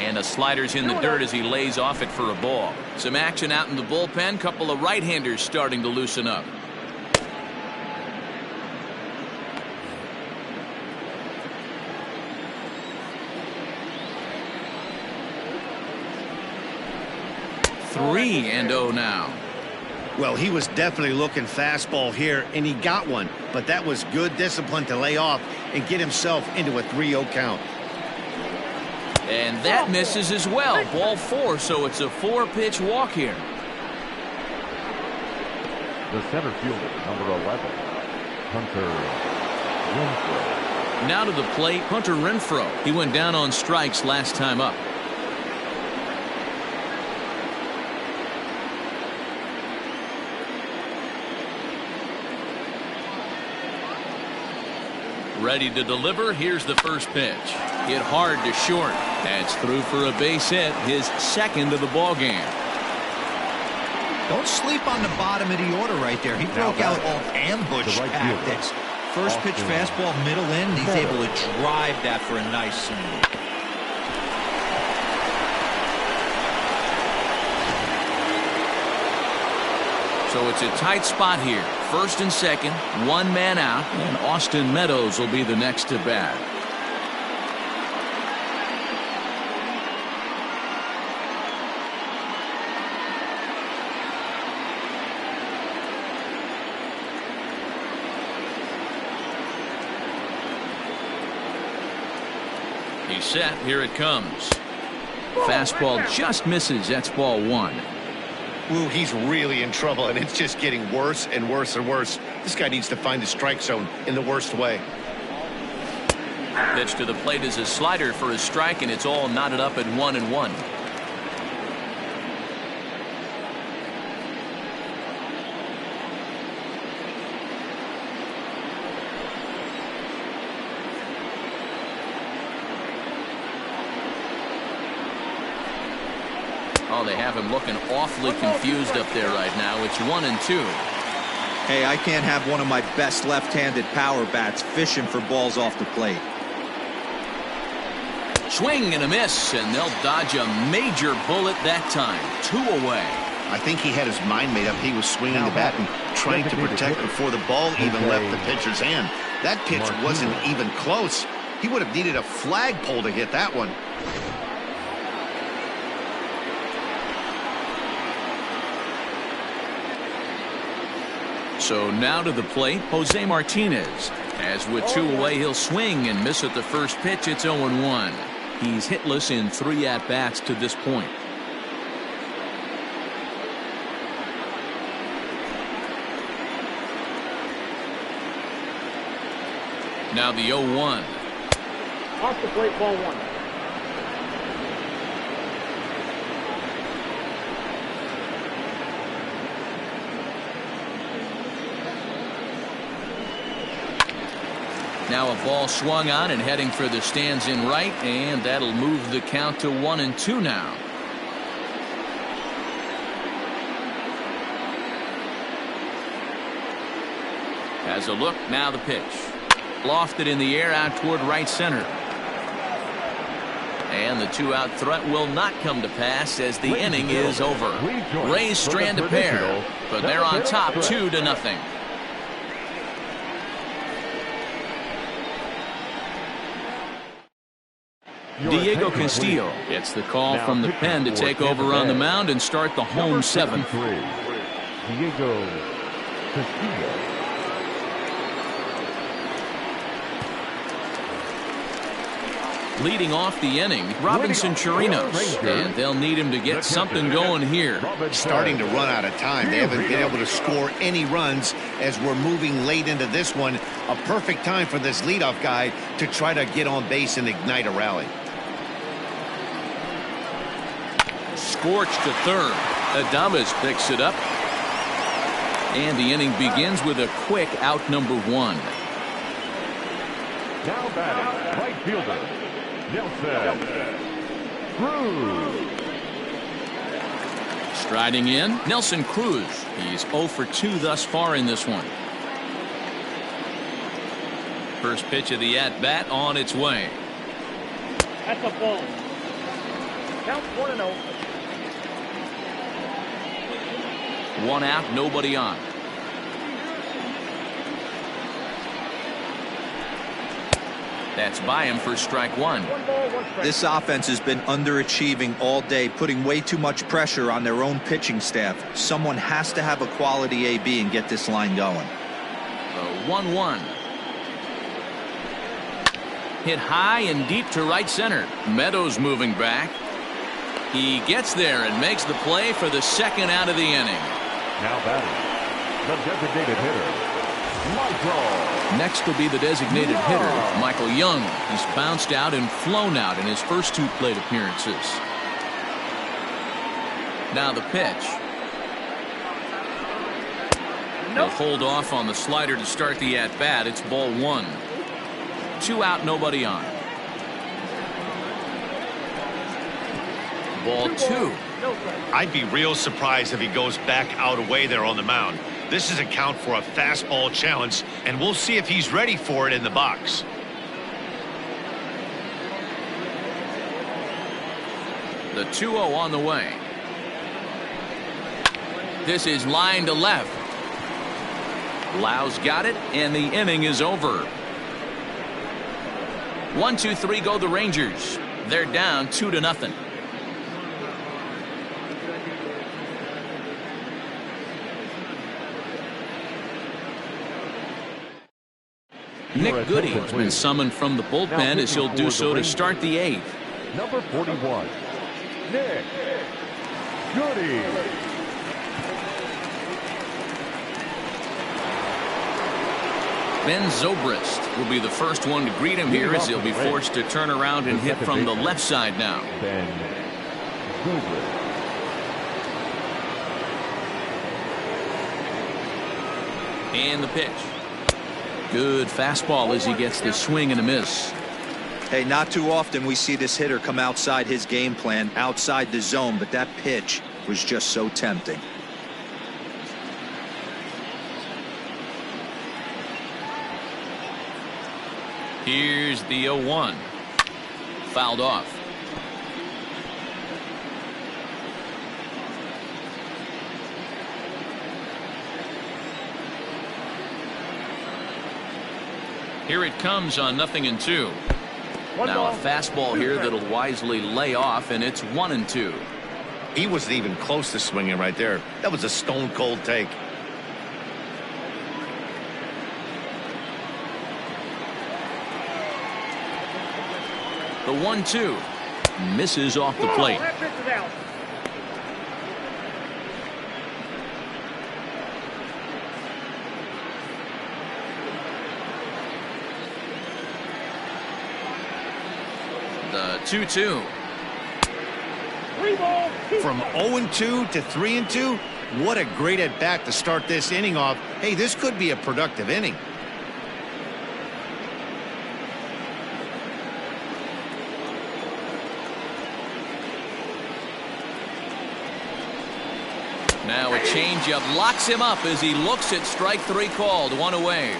And the slider's in the dirt as he lays off it for a ball. Some action out in the bullpen. Couple of right-handers starting to loosen up. Three and 0 now. Well, he was definitely looking fastball here, and he got one. But that was good discipline to lay off and get himself into a 3-0 count. And that misses as well. Ball 4, so it's a 4-pitch walk here. The center fielder, number 11, Hunter Renfroe. Now to the plate, Hunter Renfroe. He went down on strikes last time up. Ready to deliver. Here's the first pitch. Hit hard to short. That's through for a base hit, his second of the ball game. Don't sleep on the bottom of the order right there. He broke out all ambush tactics. First pitch fastball, middle in. He's able to drive that for a nice swing. So it's a tight spot here. First and second, one man out, and Austin Meadows will be the next to bat. He's set. Here it comes. Fastball just misses. That's ball 1. Ooh, he's really in trouble, and it's just getting worse and worse and worse. This guy needs to find the strike zone in the worst way. Pitch to the plate is a slider for a strike, and it's all knotted up at 1-1. Oh, they have him looking awfully confused up there right now. It's 1-2. Hey, I can't have one of my best left-handed power bats fishing for balls off the plate. Swing and a miss, and they'll dodge a major bullet that time. 2 away. I think he had his mind made up. He was swinging the bat and trying to protect before the ball even left the pitcher's hand. That pitch wasn't even close. He would have needed a flagpole to hit that one. So now to the plate, Jose Martinez. As with 2 away, he'll swing and miss at the first pitch. It's 0-1. He's hitless in 3 at-bats to this point. Now the 0-1. Off the plate, ball 1. Now a ball swung on and heading for the stands in right, and that'll move the count to 1-2 now. Has a look, now the pitch. Lofted in the air out toward right center. And the 2-out threat will not come to pass as the inning is over. Rays strand a pair, but they're on top 2-0. Diego Castillo gets the call from the pen to take over on the mound and start the home 7th. Diego Castillo. Leading off the inning, Robinson Chirinos, and they'll need him to get something going here. Starting to run out of time. They haven't been able to score any runs as we're moving late into this one. A perfect time for this leadoff guy to try to get on base and ignite a rally. Scorched to third. Adames picks it up. And the inning begins with a quick out number 1. Now batting, right fielder, Nelson Cruz. Striding in, Nelson Cruz. He's 0 for 2 thus far in this one. First pitch of the at-bat on its way. That's a ball. Count 1-0. 1 out, nobody on. That's by him for strike 1. 1 ball, 1 strike. This offense has been underachieving all day, putting way too much pressure on their own pitching staff. Someone has to have a quality AB and get this line going. The 1-1. Hit high and deep to right center. Meadows moving back. He gets there and makes the play for the second out of the inning. Now batting, the designated hitter, Michael. Next will be the designated hitter, Michael Young. He's bounced out and flown out in his first 2 plate appearances. Now the pitch. He'll hold off on the slider to start the at-bat. It's ball 1. 2 out, nobody on. Ball 2. I'd be real surprised if he goes back out away there on the mound. This is a count for a fastball challenge, and we'll see if he's ready for it in the box. The 2-0 on the way. This is line to left. Lau's got it, and the inning is over. 1, 2, 3 go the Rangers. They're down 2-0. Nick Goody has been summoned from the bullpen as he'll do so to start the 8th. Number 41, Nick Goody. Ben Zobrist will be the first one to greet him here as he'll be forced to turn around and hit from the left side now. Ben Zobrist. And the pitch. Good fastball as he gets the swing and a miss. Hey, not too often we see this hitter come outside his game plan, outside the zone, but that pitch was just so tempting. Here's the 0-1. Fouled off. Here it comes on 0-2. Now a fastball here that'll wisely lay off, and it's 1-2. He wasn't even close to swinging right there. That was a stone cold take. The 1-2 misses off the plate. That pitch is out. The 2-2. 3 ball, 2 From 0-2 to 3-2, what a great at bat to start this inning off. Hey, this could be a productive inning. Now a changeup locks him up as he looks at strike 3 called. 1 away.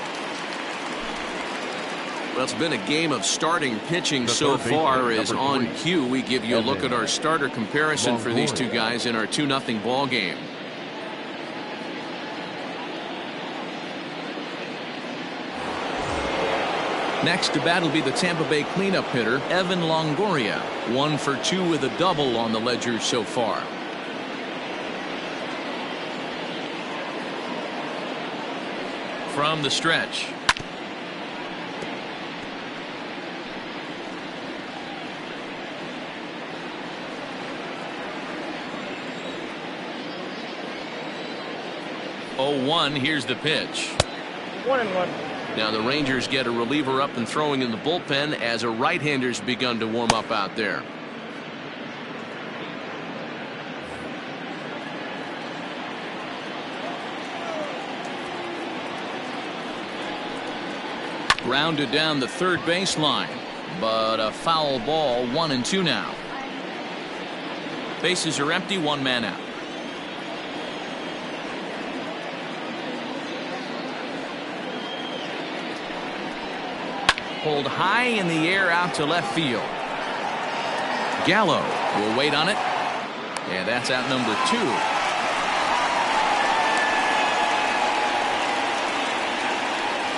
Well, it's been a game of starting pitching so far. As on cue, we give you a look at our starter comparison for these two guys in our 2-0 ball game. Next to bat will be the Tampa Bay cleanup hitter, Evan Longoria. 1 for 2 with a double on the ledger so far. From the stretch. Oh, 1, here's the pitch. 1-1. Now the Rangers get a reliever up and throwing in the bullpen as a right-hander's begun to warm up out there. Grounded down the third baseline, but a foul ball. 1-2 now. Bases are empty, 1 man out. Pulled high in the air out to left field. Gallo will wait on it. And that's out number 2.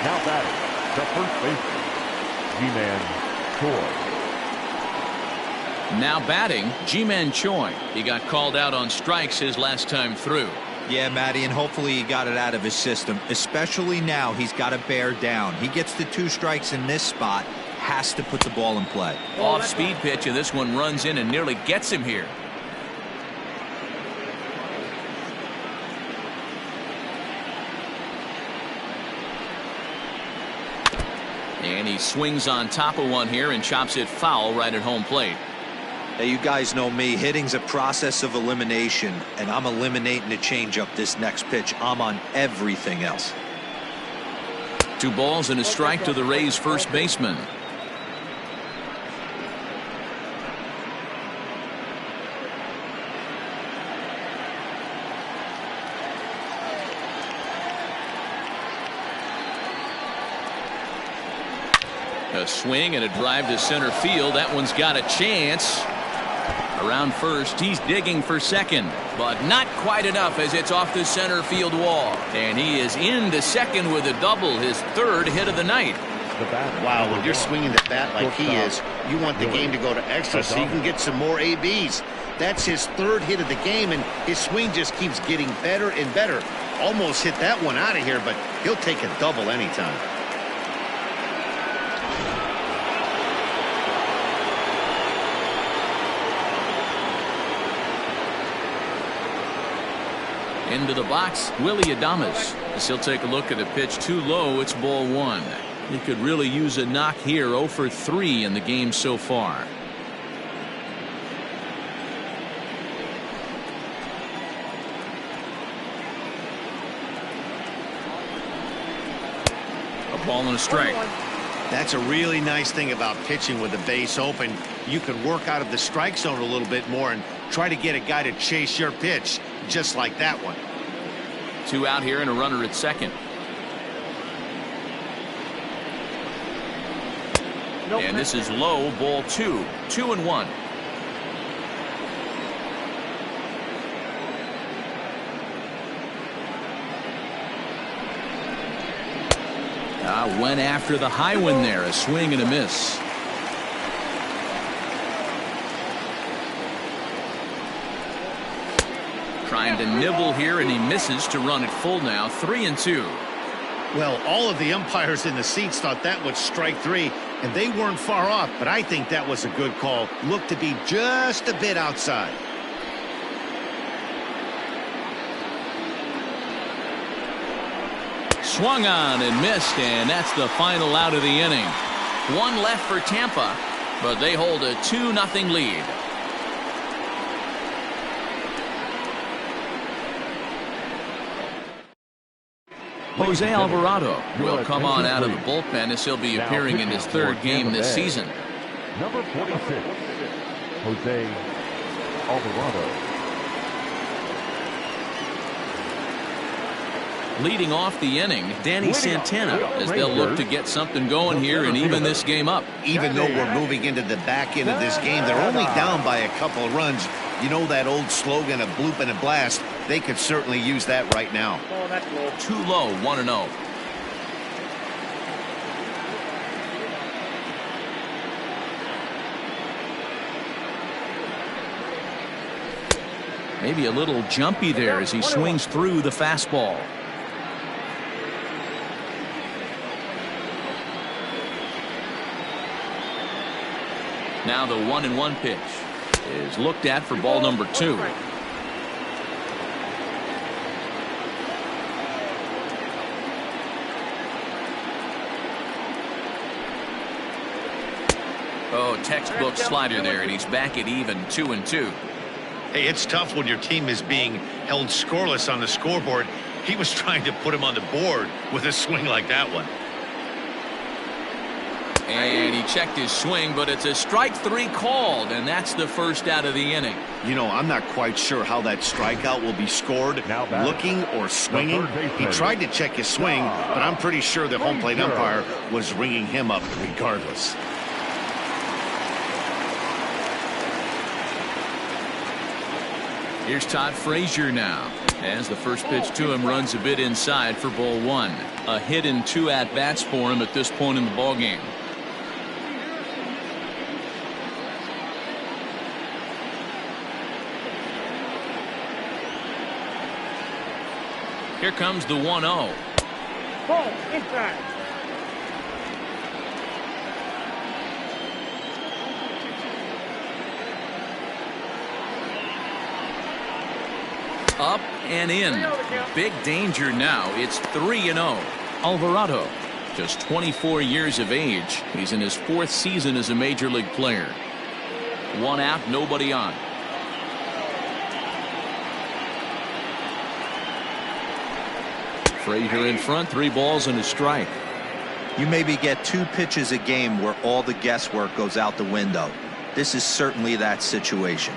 Now batting, the first baseman, G-Man Choi. Now batting, G-Man Choi. He got called out on strikes his last time through. Yeah, Matty, and hopefully he got it out of his system. Especially now, he's got to bear down. He gets the 2 strikes in this spot, has to put the ball in play. Off-speed pitch, and this one runs in and nearly gets him here. And he swings on top of one here and chops it foul right at home plate. Hey, you guys know me. Hitting's a process of elimination, and I'm eliminating the changeup this next pitch. I'm on everything else. 2 balls and a strike to the Rays' first baseman. A swing and a drive to center field. That one's got a chance. Around first, he's digging for second, but not quite enough as it's off the center field wall. And he is into second with a double, his 3rd hit of the night. Wow, when you're swinging the bat like he is, you want the game to go to extra so you can get some more ABs. That's his 3rd hit of the game, and his swing just keeps getting better and better. Almost hit that one out of here, but he'll take a double anytime. Into the box, Willie Adames. As he'll take a look at a pitch too low, it's ball 1. He could really use a knock here. 0 for 3 in the game so far. A ball and a strike. That's a really nice thing about pitching with the base open. You can work out of the strike zone a little bit more and try to get a guy to chase your pitch, just like that one. 2 out here and a runner at second. And this is low, ball 2. 2-1. Went after the high one there. A swing and a miss. Trying to nibble here, and he misses to run it full now. 3-2. Well, all of the umpires in the seats thought that was strike 3, and they weren't far off, but I think that was a good call. Looked to be just a bit outside. Swung on and missed, and that's the final out of the inning. 1 left for Tampa, but they hold a 2-0 lead. Jose Alvarado will come on out of the bullpen as he'll be appearing in his 3rd game this season. Number 46, Jose Alvarado. Leading off the inning, Danny Santana, as they'll look to get something going here and even this game up. Even though we're moving into the back end of this game, they're only down by a couple of runs. You know that old slogan, a bloop and a blast. They could certainly use that right now. Too low, 1-0. Maybe a little jumpy there as he swings through the fastball. Now the 1-1 pitch is looked at for ball number 2. Oh, textbook slider there, and he's back at even 2-2. Hey, it's tough when your team is being held scoreless on the scoreboard. He was trying to put him on the board with a swing like that one. And he checked his swing, but it's a strike 3 called, and that's the first out of the inning. You know, I'm not quite sure how that strikeout will be scored, looking or swinging. He tried to check his swing, but I'm pretty sure the home plate umpire was ringing him up regardless. Here's Todd Frazier now, as the first pitch to him runs a bit inside for ball one. A hit and 2 at-bats for him at this point in the ballgame. Here comes the 1-0. Ball inside. Up and in. Big danger now. It's 3-0. Alvarado, just 24 years of age. He's in his 4th season as a major league player. 1 out, nobody on. Frazier in front, 3 balls and a strike. You maybe get 2 pitches a game where all the guesswork goes out the window. This is certainly that situation.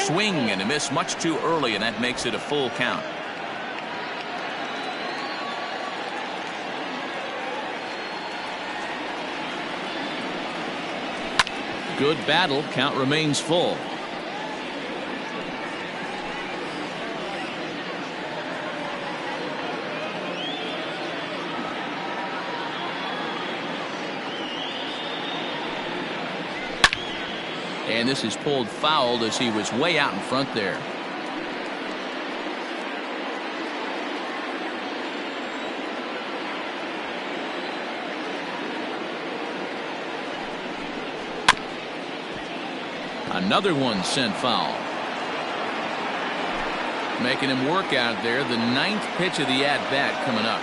Swing and a miss much too early, and that makes it a full count. Good battle. Count remains full. And this is pulled foul as he was way out in front there. Another one sent foul. Making him work out there. The 9th pitch of the at-bat coming up.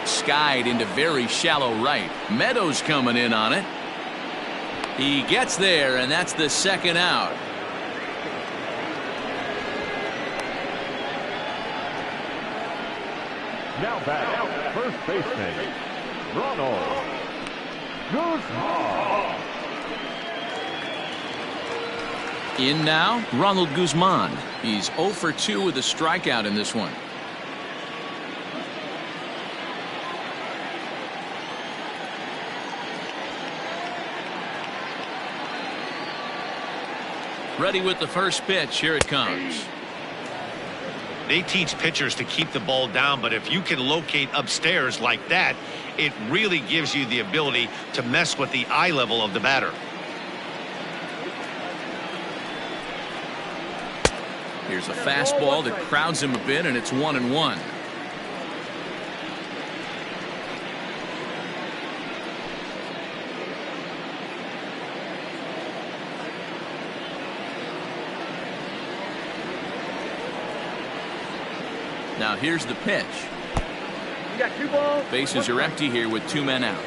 Skied into very shallow right. Meadows coming in on it. He gets there, and that's the 2nd out. Now back, first baseman, Ronald Guzman. In now, Ronald Guzman. He's 0 for 2 with a strikeout in this one. Ready with the first pitch. Here it comes. They teach pitchers to keep the ball down, but if you can locate upstairs like that, it really gives you the ability to mess with the eye level of the batter. Here's a fastball that crowds him a bit, and it's 1-1. Now here's the pitch. You got 2 balls. Bases are empty here with 2 men out.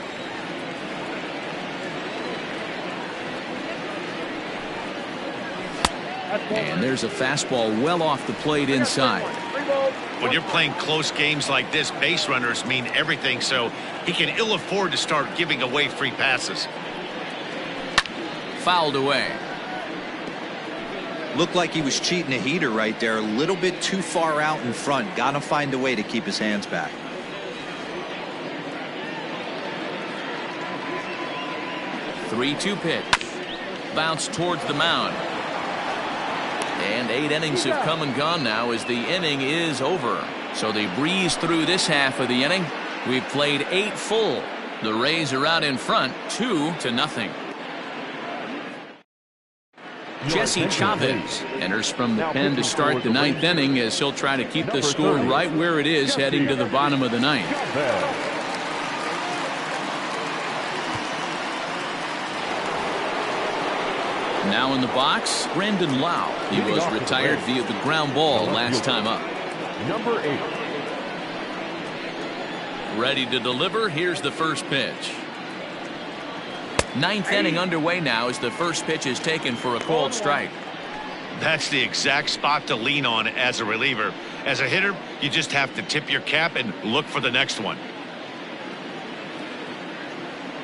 And there's a fastball well off the plate inside. 3 balls. When you're playing close games like this, base runners mean everything, so he can ill afford to start giving away free passes. Fouled away. Looked like he was cheating a heater right there. A little bit too far out in front. Got to find a way to keep his hands back. Three-two pitch. Bounce towards the mound. And 8 innings have come and gone now as the inning is over. So they breeze through this half of the inning. We've played 8 full. The Rays are out in front 2-0. Jesse Chavez enters from the pen to start the 9th inning as he'll try to keep the score right where it is heading to the bottom of the 9th. Now in the box, Brandon Lau. He was retired via the ground ball last time up. Number 8. Ready to deliver. Here's the first pitch. 9th inning underway now as the first pitch is taken for a called strike. That's the exact spot to lean on as a reliever. As a hitter, you just have to tip your cap and look for the next one.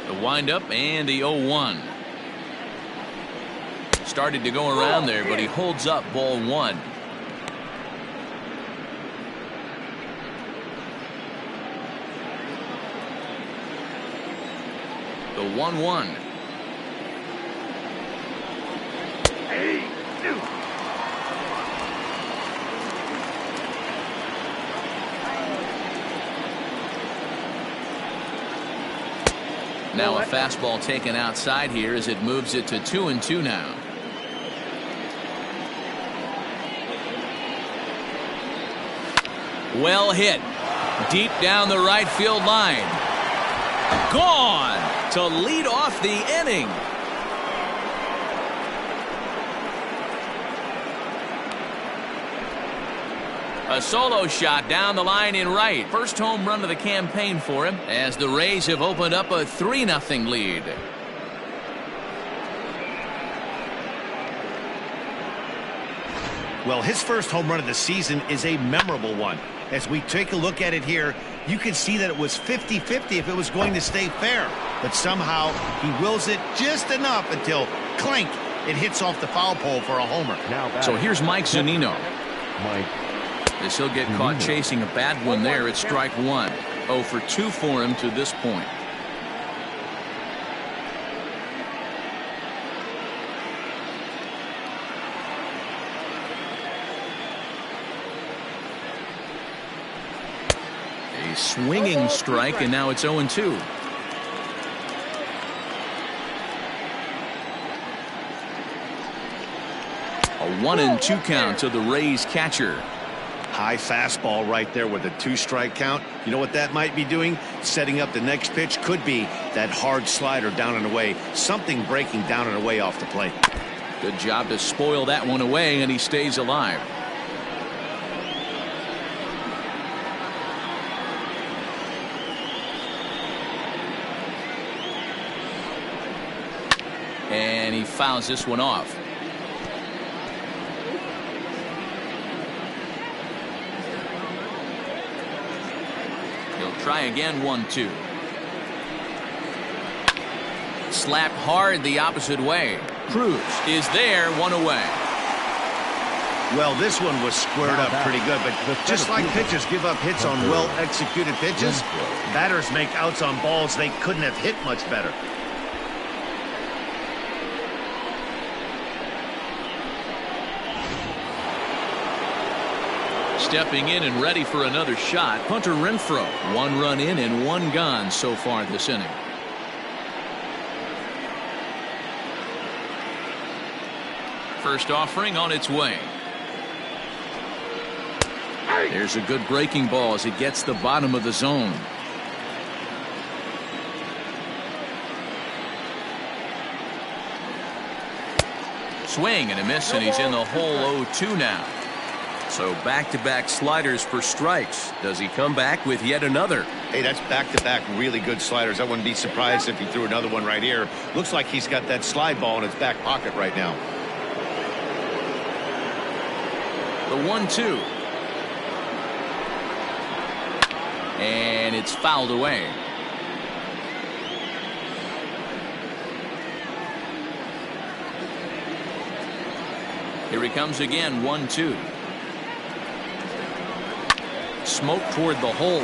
The windup and the 0-1. Started to go around there, but he holds up ball one. The 1-1. Now a fastball taken outside here as it moves it to 2-2 now. Well hit. Deep down the right field line. Gone to lead off the inning. A solo shot down the line in right. First home run of the campaign for him as the Rays have opened up a 3-0 lead. Well, his first home run of the season is a memorable one. As we take a look at it here, you can see that it was 50-50 if it was going to stay fair. But somehow he wills it just enough until clink, it hits off the foul pole for a homer. So here's Mike Zunino. Mike. As he'll get caught chasing a bad one there at strike one. 0 for 2 for him to this point. A swinging strike, and now it's 0-2. A 1-2 count to the Rays catcher. High fastball right there with a 2-strike count. You know what that might be doing? Setting up the next pitch. Could be that hard slider down and away. Something breaking down and away off the plate. Good job to spoil that one away, and he stays alive. And he fouls this one off. Try again, 1-2. Slapped hard the opposite way. Cruz is there, one away. Well, this one was squared up pretty good, but just like pitchers give up hits on well-executed pitches, batters make outs on balls they couldn't have hit much better. Stepping in and ready for another shot, Hunter Renfroe. 1 run in and 1 gone so far this inning. First offering on its way. There's a good breaking ball as it gets the bottom of the zone. Swing and a miss, and he's in the hole 0-2 now. So back-to-back sliders for strikes. Does he come back with yet another? Hey, that's back-to-back really good sliders. I wouldn't be surprised if he threw another one right here. Looks like he's got that slide ball in his back pocket right now. The 1-2. And it's fouled away. Here he comes again, 1-2. Smoke toward the hole.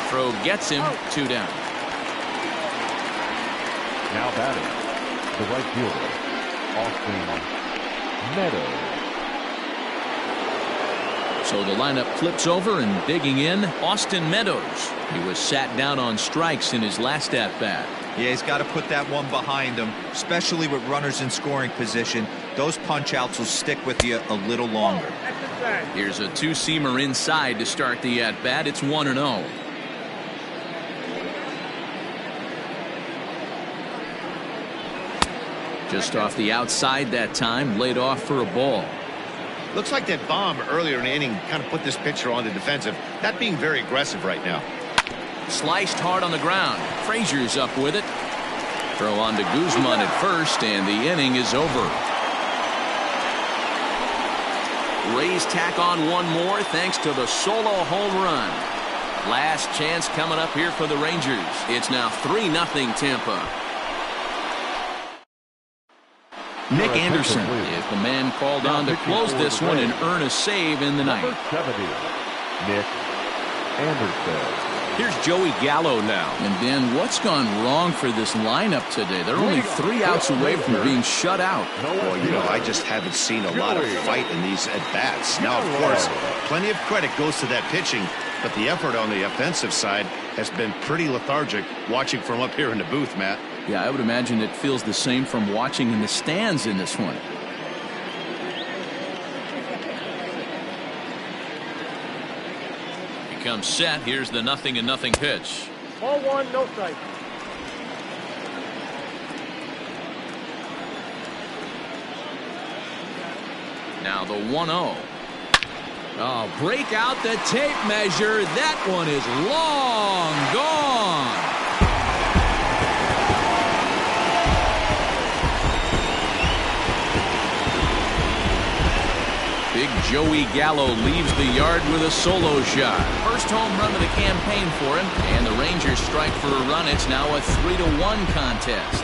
Throw gets him, 2 down. Now batting, the right fielder, Austin Meadows. So the lineup flips over, and digging in, Austin Meadows. He was sat down on strikes in his last at-bat. Yeah, he's got to put that one behind him, especially with runners in scoring position. Those punch-outs will stick with you a little longer. Here's a 2-seamer inside to start the at-bat. It's 1-0. Just off the outside that time, laid off for a ball. Looks like that bomb earlier in the inning kind of put this pitcher on the defensive. Not being very aggressive right now. Sliced hard on the ground. Frazier's up with it. Throw on to Guzman at first, and the inning is over. Rays tack on one more thanks to the solo home run. Last chance coming up here for the Rangers. It's now 3-0 Tampa. Nick Anderson is the man called on to close this one and earn a save in the ninth. Number 70, Nick Anderson. Here's Joey Gallo now. And Ben, what's gone wrong for this lineup today? They're only 3 outs away from being shut out. Well, you know, I just haven't seen a lot of fight in these at-bats. Now, of course, plenty of credit goes to that pitching, but the effort on the offensive side has been pretty lethargic watching from up here in the booth, Matt. Yeah, I would imagine it feels the same from watching in the stands in this one. Comes set. Here's the 0-0 pitch. Ball 1, no strike. Now the 1-0. Oh, break out the tape measure. That one is long gone. Big Joey Gallo leaves the yard with a solo shot. First home run of the campaign for him, and the Rangers strike for a run. It's now a 3-1 contest.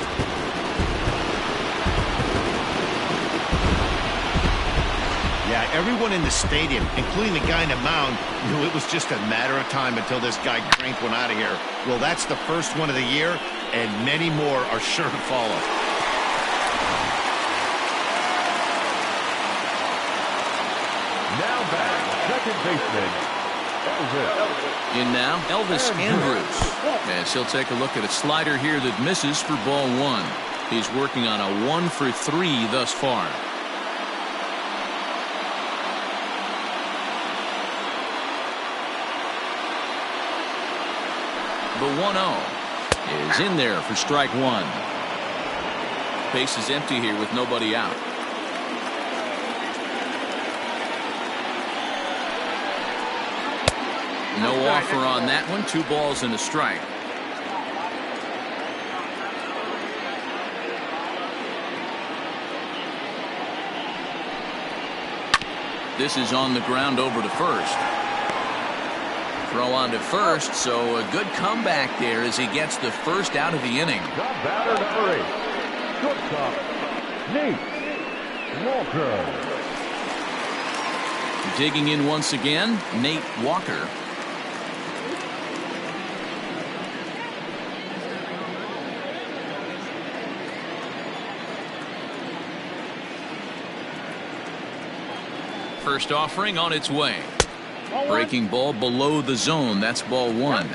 Yeah, everyone in the stadium, including the guy in the mound, knew it was just a matter of time until this guy cranked one out of here. Well, that's the first one of the year, and many more are sure to follow. Now back, second baseman, Elvis. In now, Elvis Andrews. As he'll take a look at a slider here that misses for ball 1. He's working on a 1-for-3 thus far. The 1-0 is in there for strike 1. Base is empty here with nobody out. No offer on that one. 2 balls and a strike. This is on the ground over to first. Throw on to first, so a good comeback there as he gets the first out of the inning. The batter, number 8, shortstop, Nate Walker. Digging in once again, Nate Walker. First offering on its way. Breaking ball below the zone. That's ball 1.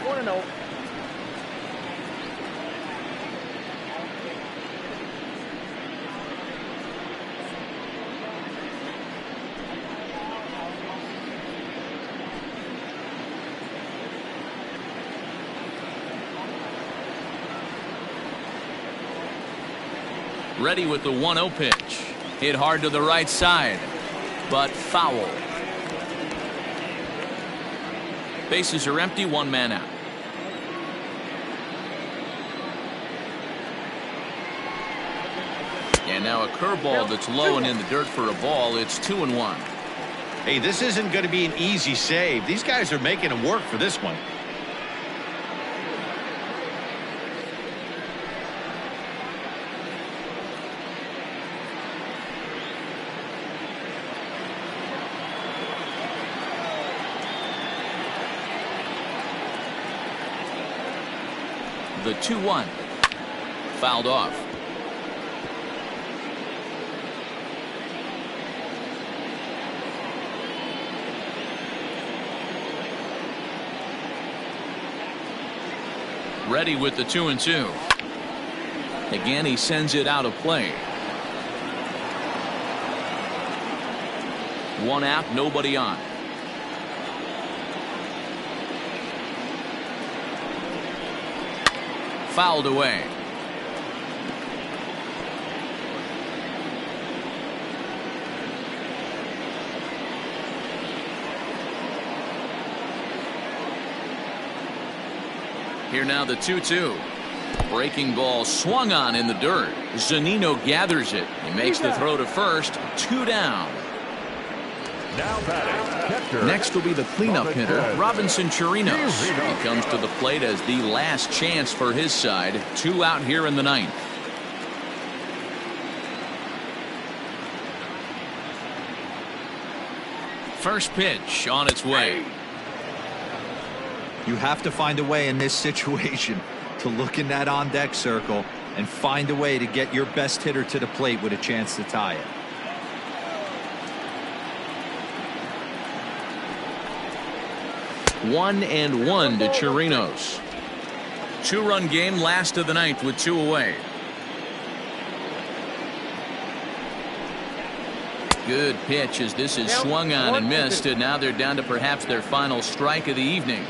Ready with the 1-0 pitch. Hit hard to the right side, but foul. Bases are empty, 1 man out. And now a curveball that's low and in the dirt for a ball. It's 2-1. Hey, this isn't going to be an easy save. These guys are making them work for this one. The 2-1 fouled off. Ready with the 2-2. Again, he sends it out of play. 1 out, nobody on. Fouled away. Here now the 2-2. Breaking ball swung on in the dirt. Zunino gathers it. He makes the throw to first. 2 down. Now batting, catcher. Next will be the cleanup hitter, Robinson Chirinos. He comes to the plate as the last chance for his side. 2 out here in the 9th. First pitch on its way. You have to find a way in this situation to look in that on-deck circle and find a way to get your best hitter to the plate with a chance to tie it. One and one to Chirinos. Two-run game, last of the ninth with two away. Good pitch as this is swung on and missed, and now they're down to perhaps their final strike of the evening.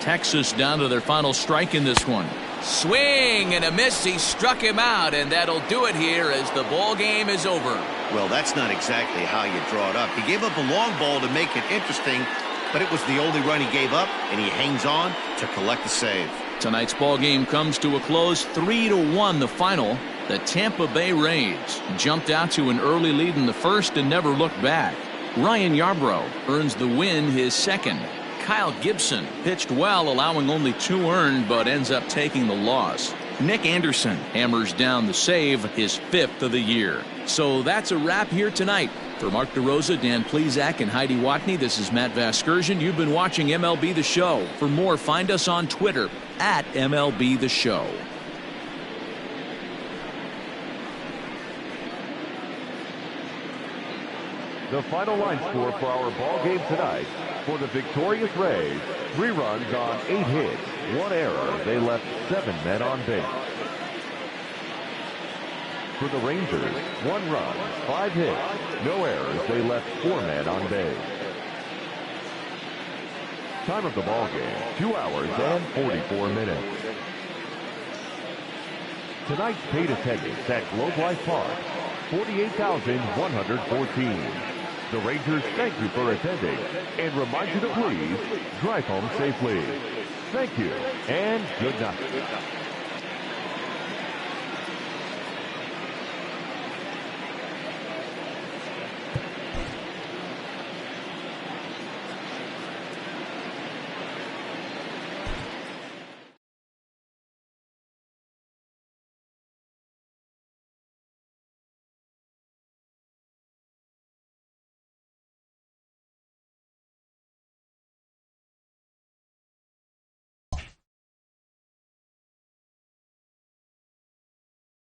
Texas down to their final strike in this one. Swing and a miss. He struck him out, and that'll do it here as the ball game is over. Well, that's not exactly how you draw it up. He gave up a long ball to make it interesting, but it was the only run he gave up, and he hangs on to collect the save. Tonight's ball game comes to a close, 3-1 the final. The Tampa Bay Rays jumped out to an early lead in the first and never looked back. Ryan Yarbrough earns the win, his second. Kyle Gibson pitched well, allowing only 2 earned, but ends up taking the loss. Nick Anderson hammers down the save, his 5th of the year. So that's a wrap here tonight. For Mark DeRosa, Dan Plezak, and Heidi Watney, this is Matt Vasgersian. You've been watching MLB The Show. For more, find us on Twitter at MLB The Show. The final line score for our ball game tonight. For the victorious Rays, 3 runs on 8 hits, 1 error. They left 7 men on base. For the Rangers, 1 run, 5 hits, no errors. They left 4 men on base. Time of the ball game, 2 hours and 44 minutes. Tonight's paid attendance at Globe Life Park, 48,114. The Rangers thank you for attending and remind you to please drive home safely. Thank you and good night.